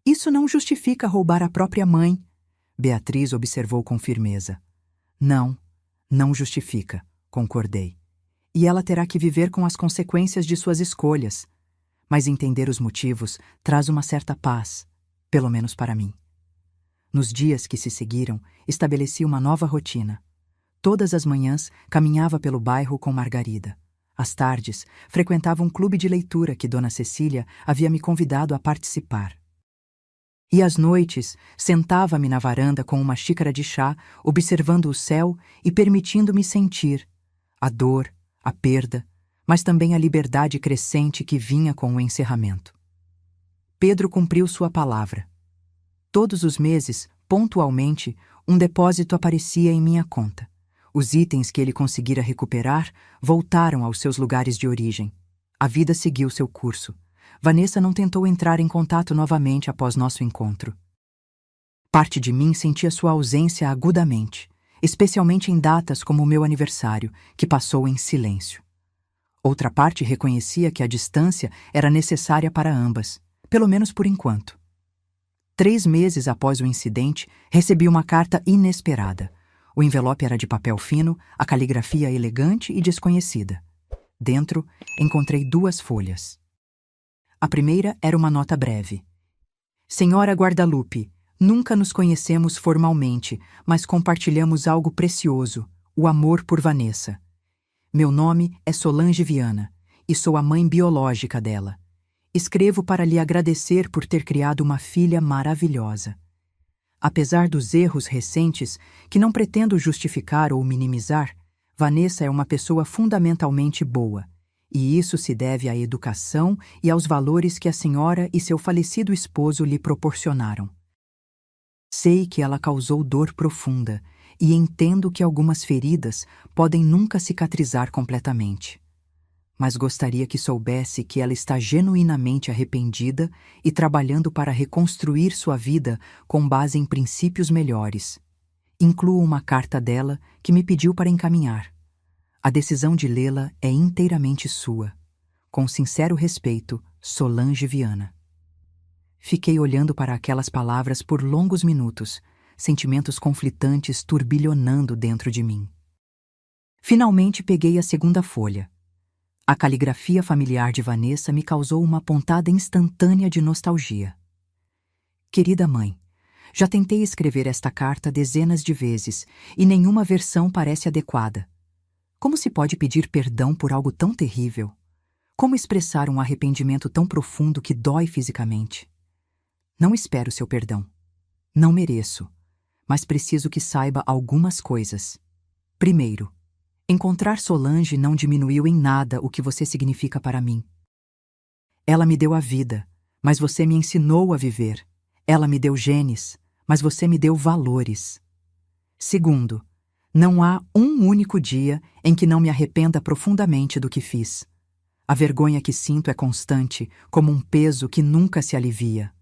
Isso não justifica roubar a própria mãe, Beatriz observou com firmeza. Não justifica, concordei. E ela terá que viver com as consequências de suas escolhas. Mas entender os motivos traz uma certa paz, pelo menos para mim. Nos dias que se seguiram, estabeleci uma nova rotina. Todas as manhãs, caminhava pelo bairro com Margarida. Às tardes, frequentava um clube de leitura que Dona Cecília havia me convidado a participar. E às noites, sentava-me na varanda com uma xícara de chá, observando o céu e permitindo-me sentir a dor, a perda, mas também a liberdade crescente que vinha com o encerramento. Pedro cumpriu sua palavra. Todos os meses, pontualmente, um depósito aparecia em minha conta. Os itens que ele conseguira recuperar voltaram aos seus lugares de origem. A vida seguiu seu curso. Vanessa não tentou entrar em contato novamente após nosso encontro. Parte de mim sentia sua ausência agudamente, especialmente em datas como o meu aniversário, que passou em silêncio. Outra parte reconhecia que a distância era necessária para ambas, pelo menos por enquanto. 3 meses após o incidente, recebi uma carta inesperada. O envelope era de papel fino, a caligrafia elegante e desconhecida. Dentro, encontrei 2 folhas. A primeira era uma nota breve. Senhora Guadalupe, nunca nos conhecemos formalmente, mas compartilhamos algo precioso, o amor por Vanessa. Meu nome é Solange Viana, e sou a mãe biológica dela. Escrevo para lhe agradecer por ter criado uma filha maravilhosa. Apesar dos erros recentes, que não pretendo justificar ou minimizar, Vanessa é uma pessoa fundamentalmente boa. E isso se deve à educação e aos valores que a senhora e seu falecido esposo lhe proporcionaram. Sei que ela causou dor profunda e entendo que algumas feridas podem nunca cicatrizar completamente. Mas gostaria que soubesse que ela está genuinamente arrependida e trabalhando para reconstruir sua vida com base em princípios melhores. Incluo uma carta dela que me pediu para encaminhar. A decisão de lê-la é inteiramente sua. Com sincero respeito, Solange Viana. Fiquei olhando para aquelas palavras por longos minutos, sentimentos conflitantes turbilhonando dentro de mim. Finalmente peguei a segunda folha. A caligrafia familiar de Vanessa me causou uma pontada instantânea de nostalgia. Querida mãe, Já tentei escrever esta carta dezenas de vezes e nenhuma versão parece adequada. Como se pode pedir perdão por algo tão terrível? Como expressar um arrependimento tão profundo que dói fisicamente? Não espero seu perdão. Não mereço, mas preciso que saiba algumas coisas. Primeiro, encontrar Solange não diminuiu em nada o que você significa para mim. Ela me deu a vida, mas você me ensinou a viver. Ela me deu genes, mas você me deu valores. Segundo, não há um único dia em que não me arrependa profundamente do que fiz. A vergonha que sinto é constante, como um peso que nunca se alivia.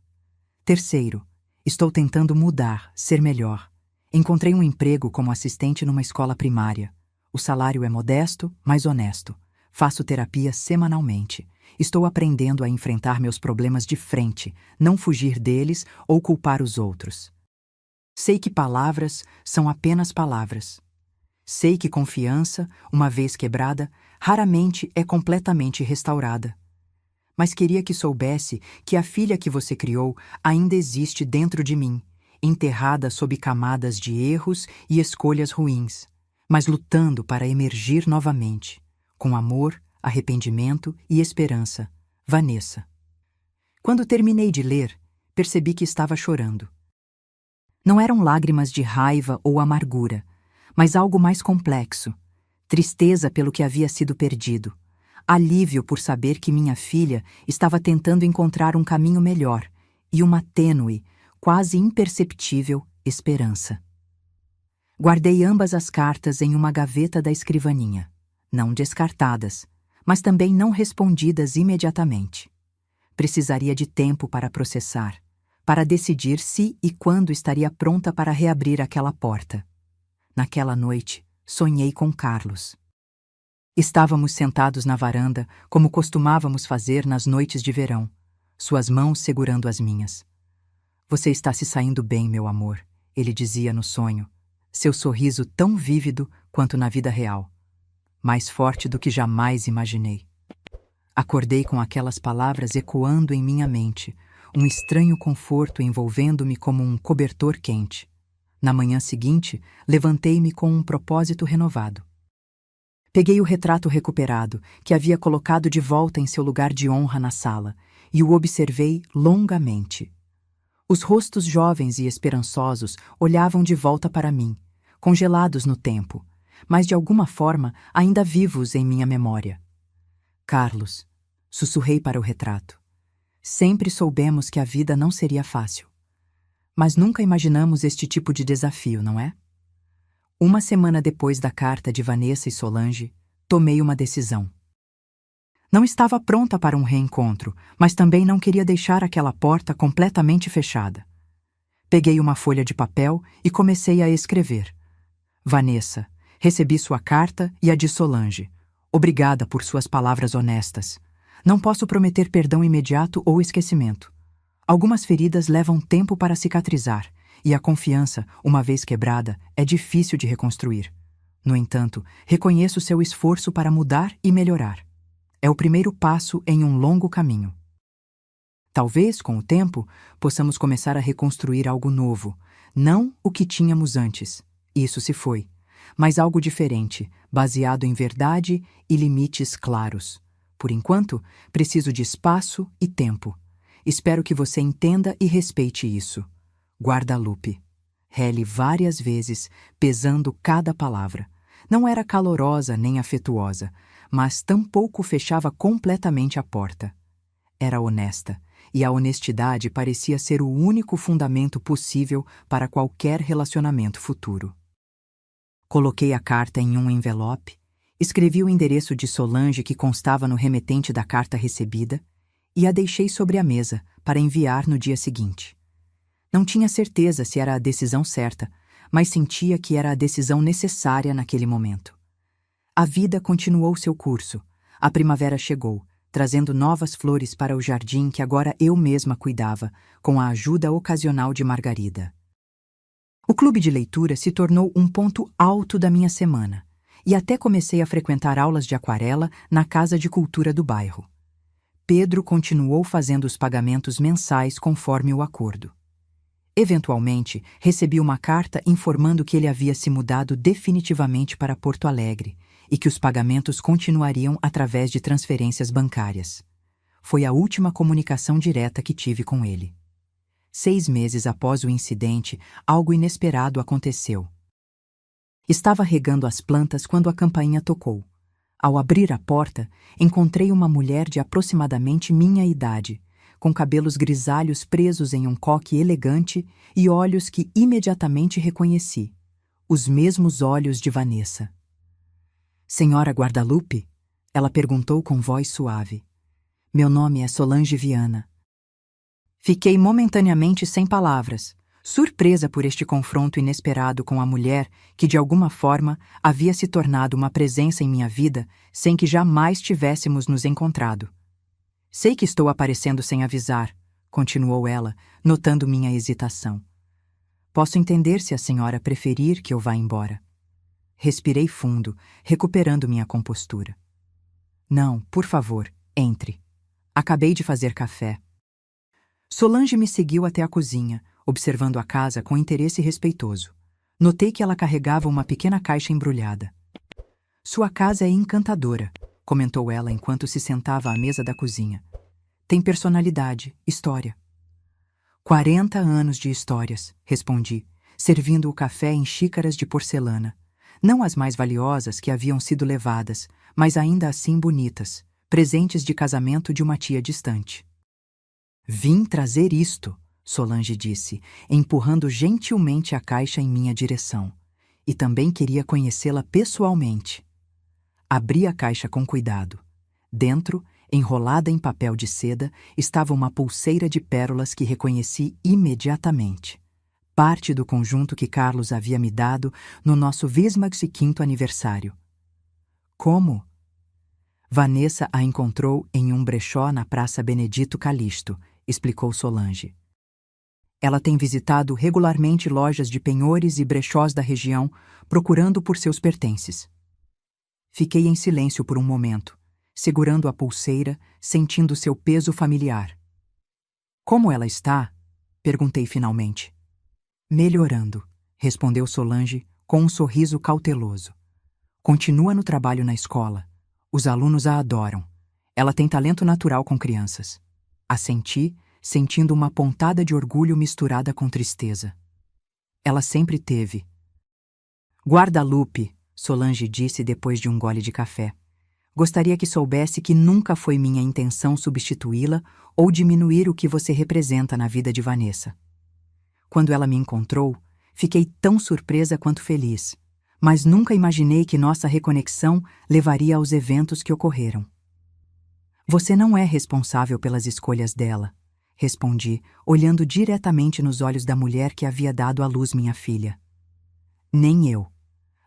Terceiro, estou tentando mudar, ser melhor. Encontrei um emprego como assistente numa escola primária. O salário é modesto, mas honesto. Faço terapia semanalmente. Estou aprendendo a enfrentar meus problemas de frente, não fugir deles ou culpar os outros. Sei que palavras são apenas palavras. Sei que confiança, uma vez quebrada, raramente é completamente restaurada. Mas queria que soubesse que a filha que você criou ainda existe dentro de mim, enterrada sob camadas de erros e escolhas ruins, mas lutando para emergir novamente, com amor, arrependimento e esperança. Vanessa. Quando terminei de ler, percebi que estava chorando. Não eram lágrimas de raiva ou amargura, mas algo mais complexo. Tristeza pelo que havia sido perdido. Alívio por saber que minha filha estava tentando encontrar um caminho melhor e uma tênue, quase imperceptível, esperança. Guardei ambas as cartas em uma gaveta da escrivaninha, não descartadas, mas também não respondidas imediatamente. Precisaria de tempo para processar, para decidir se e quando estaria pronta para reabrir aquela porta. Naquela noite, sonhei com Carlos. Estávamos sentados na varanda, como costumávamos fazer nas noites de verão, suas mãos segurando as minhas. Você está se saindo bem, meu amor, ele dizia no sonho, seu sorriso tão vívido quanto na vida real, mais forte do que jamais imaginei. Acordei com aquelas palavras ecoando em minha mente, um estranho conforto envolvendo-me como um cobertor quente. Na manhã seguinte, levantei-me com um propósito renovado. Peguei o retrato recuperado, que havia colocado de volta em seu lugar de honra na sala, e o observei longamente. Os rostos jovens e esperançosos olhavam de volta para mim, congelados no tempo, mas de alguma forma ainda vivos em minha memória. Carlos, sussurrei para o retrato. Sempre soubemos que a vida não seria fácil. Mas nunca imaginamos este tipo de desafio, não é? Uma semana depois da carta de Vanessa e Solange, tomei uma decisão. Não estava pronta para um reencontro, mas também não queria deixar aquela porta completamente fechada. Peguei uma folha de papel e comecei a escrever. Vanessa, recebi sua carta e a de Solange. Obrigada por suas palavras honestas. Não posso prometer perdão imediato ou esquecimento. Algumas feridas levam tempo para cicatrizar, e a confiança, uma vez quebrada, é difícil de reconstruir. No entanto, reconheço seu esforço para mudar e melhorar. É o primeiro passo em um longo caminho. Talvez, com o tempo, possamos começar a reconstruir algo novo, não o que tínhamos antes. Isso se foi, mas algo diferente, baseado em verdade e limites claros. Por enquanto, preciso de espaço e tempo. Espero que você entenda e respeite isso. Guarda-lupe. Rele várias vezes, pesando cada palavra. Não era calorosa nem afetuosa, mas tampouco fechava completamente a porta. Era honesta, e a honestidade parecia ser o único fundamento possível para qualquer relacionamento futuro. Coloquei a carta em um envelope, escrevi o endereço de Solange que constava no remetente da carta recebida e a deixei sobre a mesa para enviar no dia seguinte. Não tinha certeza se era a decisão certa, mas sentia que era a decisão necessária naquele momento. A vida continuou seu curso. A primavera chegou, trazendo novas flores para o jardim que agora eu mesma cuidava, com a ajuda ocasional de Margarida. O clube de leitura se tornou um ponto alto da minha semana, e até comecei a frequentar aulas de aquarela na Casa de Cultura do bairro. Pedro continuou fazendo os pagamentos mensais conforme o acordo. Eventualmente, recebi uma carta informando que ele havia se mudado definitivamente para Porto Alegre e que os pagamentos continuariam através de transferências bancárias. Foi a última comunicação direta que tive com ele. 6 meses após o incidente, algo inesperado aconteceu. Estava regando as plantas quando a campainha tocou. Ao abrir a porta, encontrei uma mulher de aproximadamente minha idade, com cabelos grisalhos presos em um coque elegante e olhos que imediatamente reconheci, os mesmos olhos de Vanessa. Senhora Guadalupe? Ela perguntou com voz suave. Meu nome é Solange Viana. Fiquei momentaneamente sem palavras, surpresa por este confronto inesperado com a mulher que de alguma forma havia se tornado uma presença em minha vida sem que jamais tivéssemos nos encontrado. Sei que estou aparecendo sem avisar, continuou ela, notando minha hesitação. Posso entender se a senhora preferir que eu vá embora. Respirei fundo, recuperando minha compostura. Não, por favor, entre. Acabei de fazer café. Solange me seguiu até a cozinha, observando a casa com interesse respeitoso. Notei que ela carregava uma pequena caixa embrulhada. Sua casa é encantadora, comentou ela enquanto se sentava à mesa da cozinha. Tem personalidade, história. 40 anos de histórias, respondi, servindo o café em xícaras de porcelana. Não as mais valiosas que haviam sido levadas, mas ainda assim bonitas, presentes de casamento de uma tia distante. Vim trazer isto, Solange disse, empurrando gentilmente a caixa em minha direção. E também queria conhecê-la pessoalmente. Abri a caixa com cuidado. Dentro, enrolada em papel de seda, estava uma pulseira de pérolas que reconheci imediatamente. Parte do conjunto que Carlos havia me dado no nosso 25º aniversário. Como? Vanessa a encontrou em um brechó na Praça Benedito Calixto, explicou Solange. Ela tem visitado regularmente lojas de penhores e brechós da região, procurando por seus pertences. Fiquei em silêncio por um momento, segurando a pulseira, sentindo seu peso familiar. Como ela está? Perguntei finalmente. Melhorando, respondeu Solange com um sorriso cauteloso. Continua no trabalho na escola. Os alunos a adoram. Ela tem talento natural com crianças. Assenti, sentindo uma pontada de orgulho misturada com tristeza. Ela sempre teve. Guadalupe, Solange disse depois de um gole de café. Gostaria que soubesse que nunca foi minha intenção substituí-la ou diminuir o que você representa na vida de Vanessa. Quando ela me encontrou, fiquei tão surpresa quanto feliz, mas nunca imaginei que nossa reconexão levaria aos eventos que ocorreram. Você não é responsável pelas escolhas dela, respondi, olhando diretamente nos olhos da mulher que havia dado à luz minha filha. Nem eu.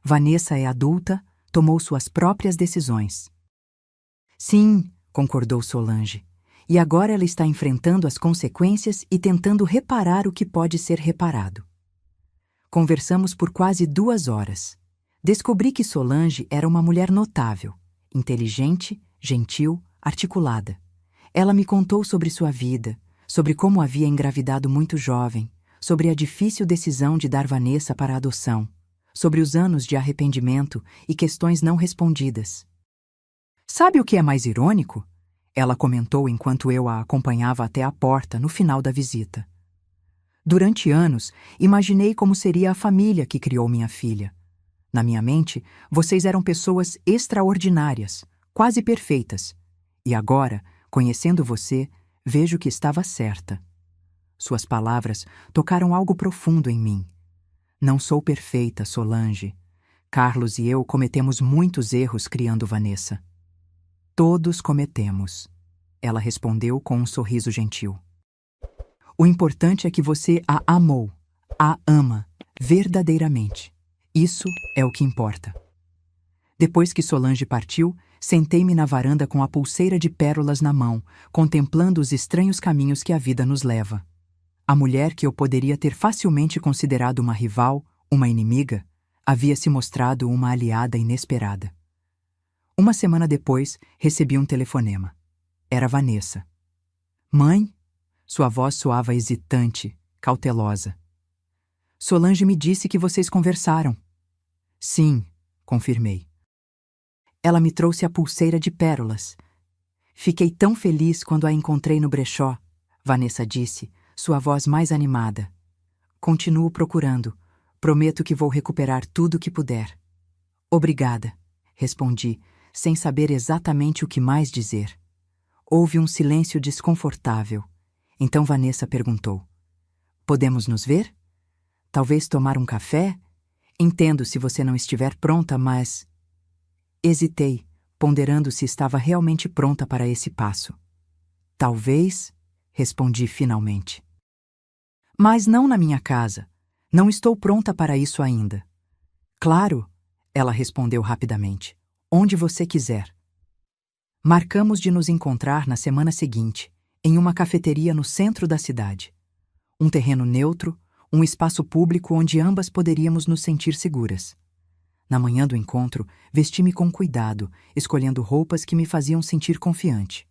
Vanessa é adulta, tomou suas próprias decisões. Sim, concordou Solange, e agora ela está enfrentando as consequências e tentando reparar o que pode ser reparado. Conversamos por quase 2 horas. Descobri que Solange era uma mulher notável, inteligente, gentil, articulada. Ela me contou sobre sua vida, sobre como havia engravidado muito jovem, sobre a difícil decisão de dar Vanessa para a adoção, sobre os anos de arrependimento e questões não respondidas. Sabe o que é mais irônico? Ela comentou enquanto eu a acompanhava até a porta no final da visita. Durante anos, imaginei como seria a família que criou minha filha. Na minha mente, vocês eram pessoas extraordinárias, quase perfeitas. E agora, conhecendo você, vejo que estava certa. Suas palavras tocaram algo profundo em mim. Não sou perfeita, Solange. Carlos e eu cometemos muitos erros criando Vanessa. Todos cometemos, ela respondeu com um sorriso gentil. O importante é que você a amou, a ama, verdadeiramente. Isso é o que importa. Depois que Solange partiu, sentei-me na varanda com a pulseira de pérolas na mão, contemplando os estranhos caminhos que a vida nos leva. A mulher que eu poderia ter facilmente considerado uma rival, uma inimiga, havia se mostrado uma aliada inesperada. Uma semana depois, recebi um telefonema. Era Vanessa. Mãe? Sua voz soava hesitante, cautelosa. Solange me disse que vocês conversaram. Sim, confirmei. Ela me trouxe a pulseira de pérolas. Fiquei tão feliz quando a encontrei no brechó, Vanessa disse, sua voz mais animada. Continuo procurando. Prometo que vou recuperar tudo o que puder. Obrigada, respondi, sem saber exatamente o que mais dizer. Houve um silêncio desconfortável. Então Vanessa perguntou: podemos nos ver? Talvez tomar um café? Entendo se você não estiver pronta, mas... Hesitei, ponderando se estava realmente pronta para esse passo. Talvez, respondi finalmente. Mas não na minha casa. Não estou pronta para isso ainda. Claro, ela respondeu rapidamente. Onde você quiser. Marcamos de nos encontrar na semana seguinte, em uma cafeteria no centro da cidade. Um terreno neutro, um espaço público onde ambas poderíamos nos sentir seguras. Na manhã do encontro, vesti-me com cuidado, escolhendo roupas que me faziam sentir confiante.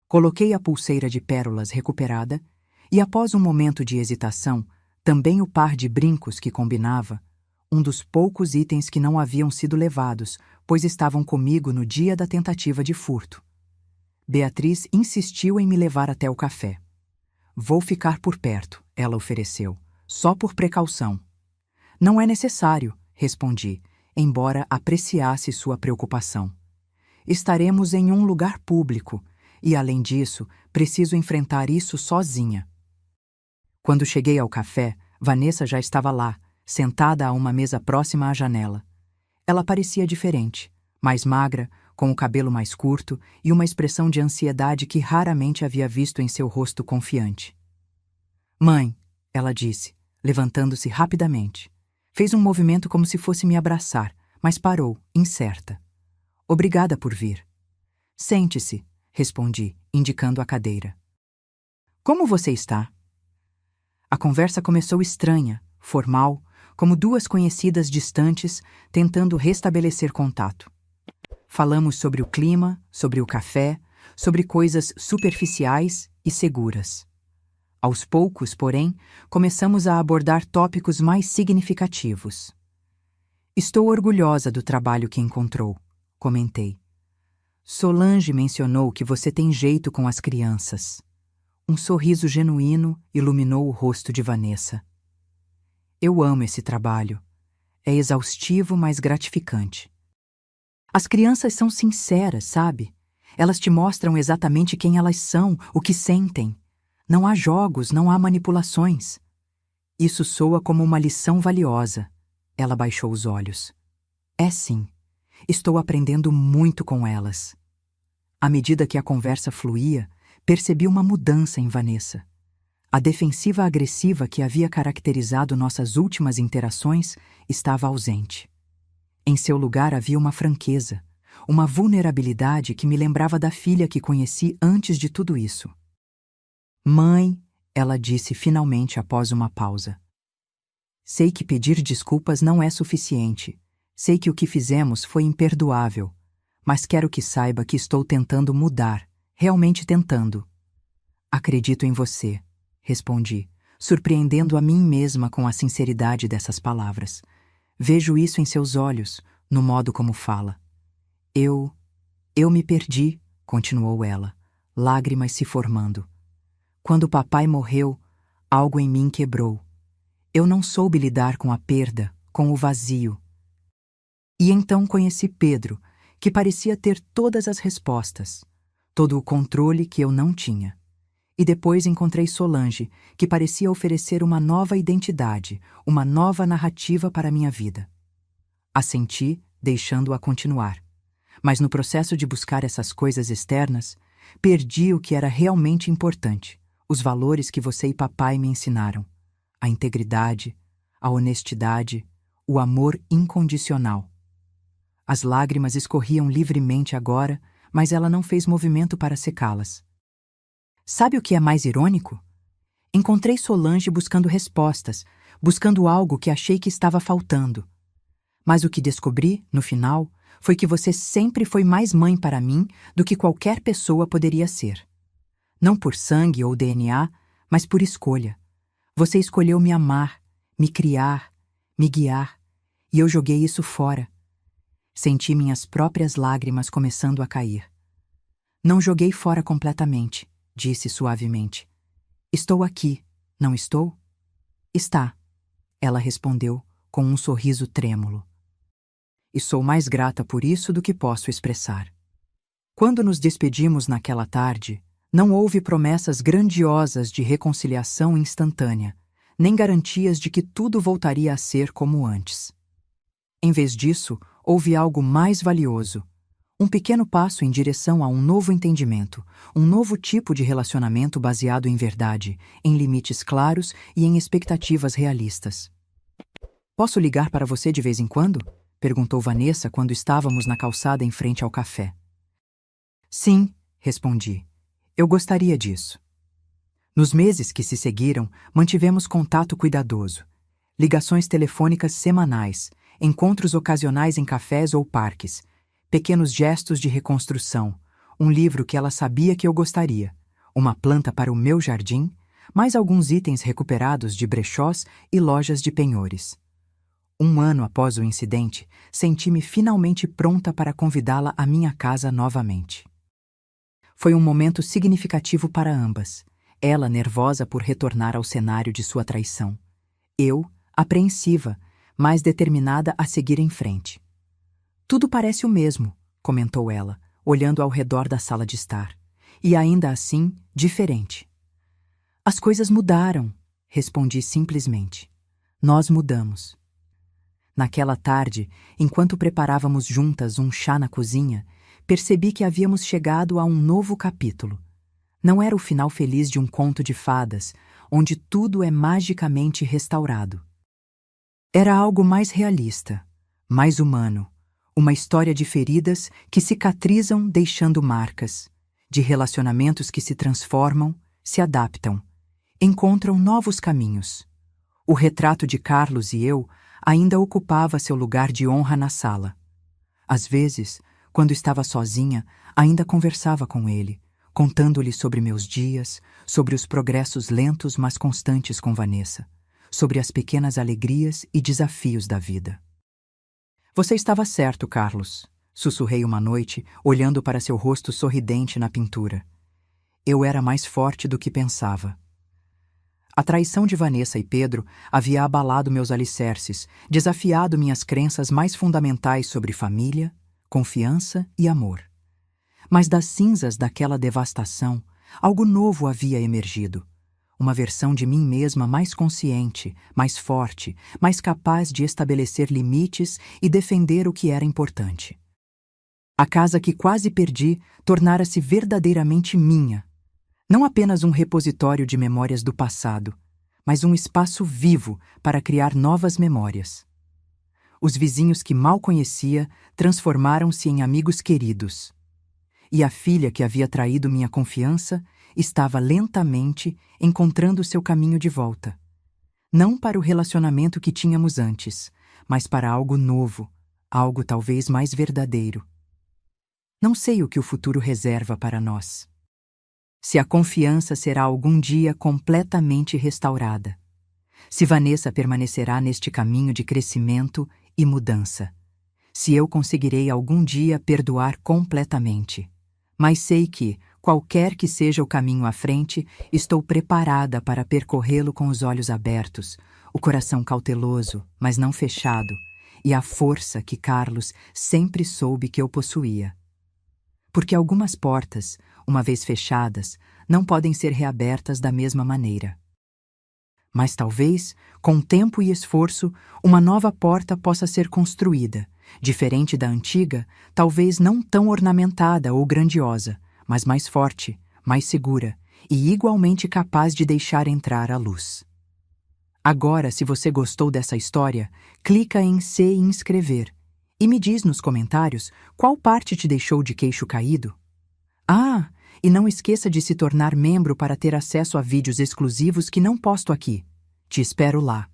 Coloquei a pulseira de pérolas recuperada e, após um momento de hesitação, também o par de brincos que combinava, um dos poucos itens que não haviam sido levados, pois estavam comigo no dia da tentativa de furto. Beatriz insistiu em me levar até o café. Vou ficar por perto, ela ofereceu, só por precaução. Não é necessário, respondi, embora apreciasse sua preocupação. Estaremos em um lugar público e, além disso, preciso enfrentar isso sozinha. Quando cheguei ao café, Vanessa já estava lá, sentada a uma mesa próxima à janela. Ela parecia diferente, mais magra, com o cabelo mais curto e uma expressão de ansiedade que raramente havia visto em seu rosto confiante. Mãe, ela disse, levantando-se rapidamente. Fez um movimento como se fosse me abraçar, mas parou, incerta. Obrigada por vir. Sente-se, respondi, indicando a cadeira. Como você está? A conversa começou estranha, formal, como duas conhecidas distantes tentando restabelecer contato. Falamos sobre o clima, sobre o café, sobre coisas superficiais e seguras. Aos poucos, porém, começamos a abordar tópicos mais significativos. Estou orgulhosa do trabalho que encontrou, comentei. Solange mencionou que você tem jeito com as crianças. Um sorriso genuíno iluminou o rosto de Vanessa. Eu amo esse trabalho. É exaustivo, mas gratificante. As crianças são sinceras, sabe? Elas te mostram exatamente quem elas são, o que sentem. Não há jogos, não há manipulações. Isso soa como uma lição valiosa. Ela baixou os olhos. É sim. Estou aprendendo muito com elas. À medida que a conversa fluía, percebi uma mudança em Vanessa. A defensiva agressiva que havia caracterizado nossas últimas interações estava ausente. Em seu lugar havia uma franqueza, uma vulnerabilidade que me lembrava da filha que conheci antes de tudo isso. Mãe, ela disse finalmente após uma pausa. Sei que pedir desculpas não é suficiente. Sei que o que fizemos foi imperdoável. Mas quero que saiba que estou tentando mudar, realmente tentando. Acredito em você, respondi, surpreendendo a mim mesma com a sinceridade dessas palavras. Vejo isso em seus olhos, no modo como fala. Eu me perdi, continuou ela, lágrimas se formando. Quando papai morreu, algo em mim quebrou. Eu não soube lidar com a perda, com o vazio. E então conheci Pedro, que parecia ter todas as respostas, todo o controle que eu não tinha. E depois encontrei Solange, que parecia oferecer uma nova identidade, uma nova narrativa para minha vida. Assenti, deixando-a continuar. Mas no processo de buscar essas coisas externas, perdi o que era realmente importante, os valores que você e papai me ensinaram. A integridade, a honestidade, o amor incondicional. As lágrimas escorriam livremente agora, mas ela não fez movimento para secá-las. Sabe o que é mais irônico? Encontrei Solange buscando respostas, buscando algo que achei que estava faltando. Mas o que descobri, no final, foi que você sempre foi mais mãe para mim do que qualquer pessoa poderia ser. Não por sangue ou DNA, mas por escolha. Você escolheu me amar, me criar, me guiar, e eu joguei isso fora. Senti minhas próprias lágrimas começando a cair. Não joguei fora completamente, disse suavemente. Estou aqui, não estou? Está, ela respondeu com um sorriso trêmulo. E sou mais grata por isso do que posso expressar. Quando nos despedimos naquela tarde, não houve promessas grandiosas de reconciliação instantânea, nem garantias de que tudo voltaria a ser como antes. Em vez disso, houve algo mais valioso, um pequeno passo em direção a um novo entendimento, um novo tipo de relacionamento baseado em verdade, em limites claros e em expectativas realistas. Posso ligar para você de vez em quando? Perguntou Vanessa quando estávamos na calçada em frente ao café. Sim, respondi. Eu gostaria disso. Nos meses que se seguiram, mantivemos contato cuidadoso. Ligações telefônicas semanais, encontros ocasionais em cafés ou parques, pequenos gestos de reconstrução, um livro que ela sabia que eu gostaria, uma planta para o meu jardim, mais alguns itens recuperados de brechós e lojas de penhores. Um ano após o incidente, senti-me finalmente pronta para convidá-la à minha casa novamente. Foi um momento significativo para ambas, ela nervosa por retornar ao cenário de sua traição. Eu, apreensiva, mas determinada a seguir em frente. Tudo parece o mesmo, comentou ela, olhando ao redor da sala de estar. E ainda assim, diferente. As coisas mudaram, respondi simplesmente. Nós mudamos. Naquela tarde, enquanto preparávamos juntas um chá na cozinha, percebi que havíamos chegado a um novo capítulo. Não era o final feliz de um conto de fadas, onde tudo é magicamente restaurado. Era algo mais realista, mais humano, uma história de feridas que cicatrizam deixando marcas, de relacionamentos que se transformam, se adaptam, encontram novos caminhos. O retrato de Carlos e eu ainda ocupava seu lugar de honra na sala. Às vezes, quando estava sozinha, ainda conversava com ele, contando-lhe sobre meus dias, sobre os progressos lentos mas constantes com Vanessa, sobre as pequenas alegrias e desafios da vida. Você estava certo, Carlos, sussurrei uma noite, olhando para seu rosto sorridente na pintura. Eu era mais forte do que pensava. A traição de Vanessa e Pedro havia abalado meus alicerces, desafiado minhas crenças mais fundamentais sobre família, confiança e amor. Mas das cinzas daquela devastação, algo novo havia emergido. Uma versão de mim mesma mais consciente, mais forte, mais capaz de estabelecer limites e defender o que era importante. A casa que quase perdi tornara-se verdadeiramente minha. Não apenas um repositório de memórias do passado, mas um espaço vivo para criar novas memórias. Os vizinhos que mal conhecia transformaram-se em amigos queridos. E a filha que havia traído minha confiança estava lentamente encontrando seu caminho de volta. Não para o relacionamento que tínhamos antes, mas para algo novo, algo talvez mais verdadeiro. Não sei o que o futuro reserva para nós. Se a confiança será algum dia completamente restaurada. Se Vanessa permanecerá neste caminho de crescimento e mudança. Se eu conseguirei algum dia perdoar completamente. Mas sei que, qualquer que seja o caminho à frente, estou preparada para percorrê-lo com os olhos abertos, o coração cauteloso, mas não fechado, e a força que Carlos sempre soube que eu possuía. Porque algumas portas, uma vez fechadas, não podem ser reabertas da mesma maneira. Mas talvez, com tempo e esforço, uma nova porta possa ser construída, diferente da antiga, talvez não tão ornamentada ou grandiosa, mas mais forte, mais segura e igualmente capaz de deixar entrar a luz. Agora, se você gostou dessa história, clica em se inscrever e me diz nos comentários qual parte te deixou de queixo caído. Ah, e não esqueça de se tornar membro para ter acesso a vídeos exclusivos que não posto aqui. Te espero lá.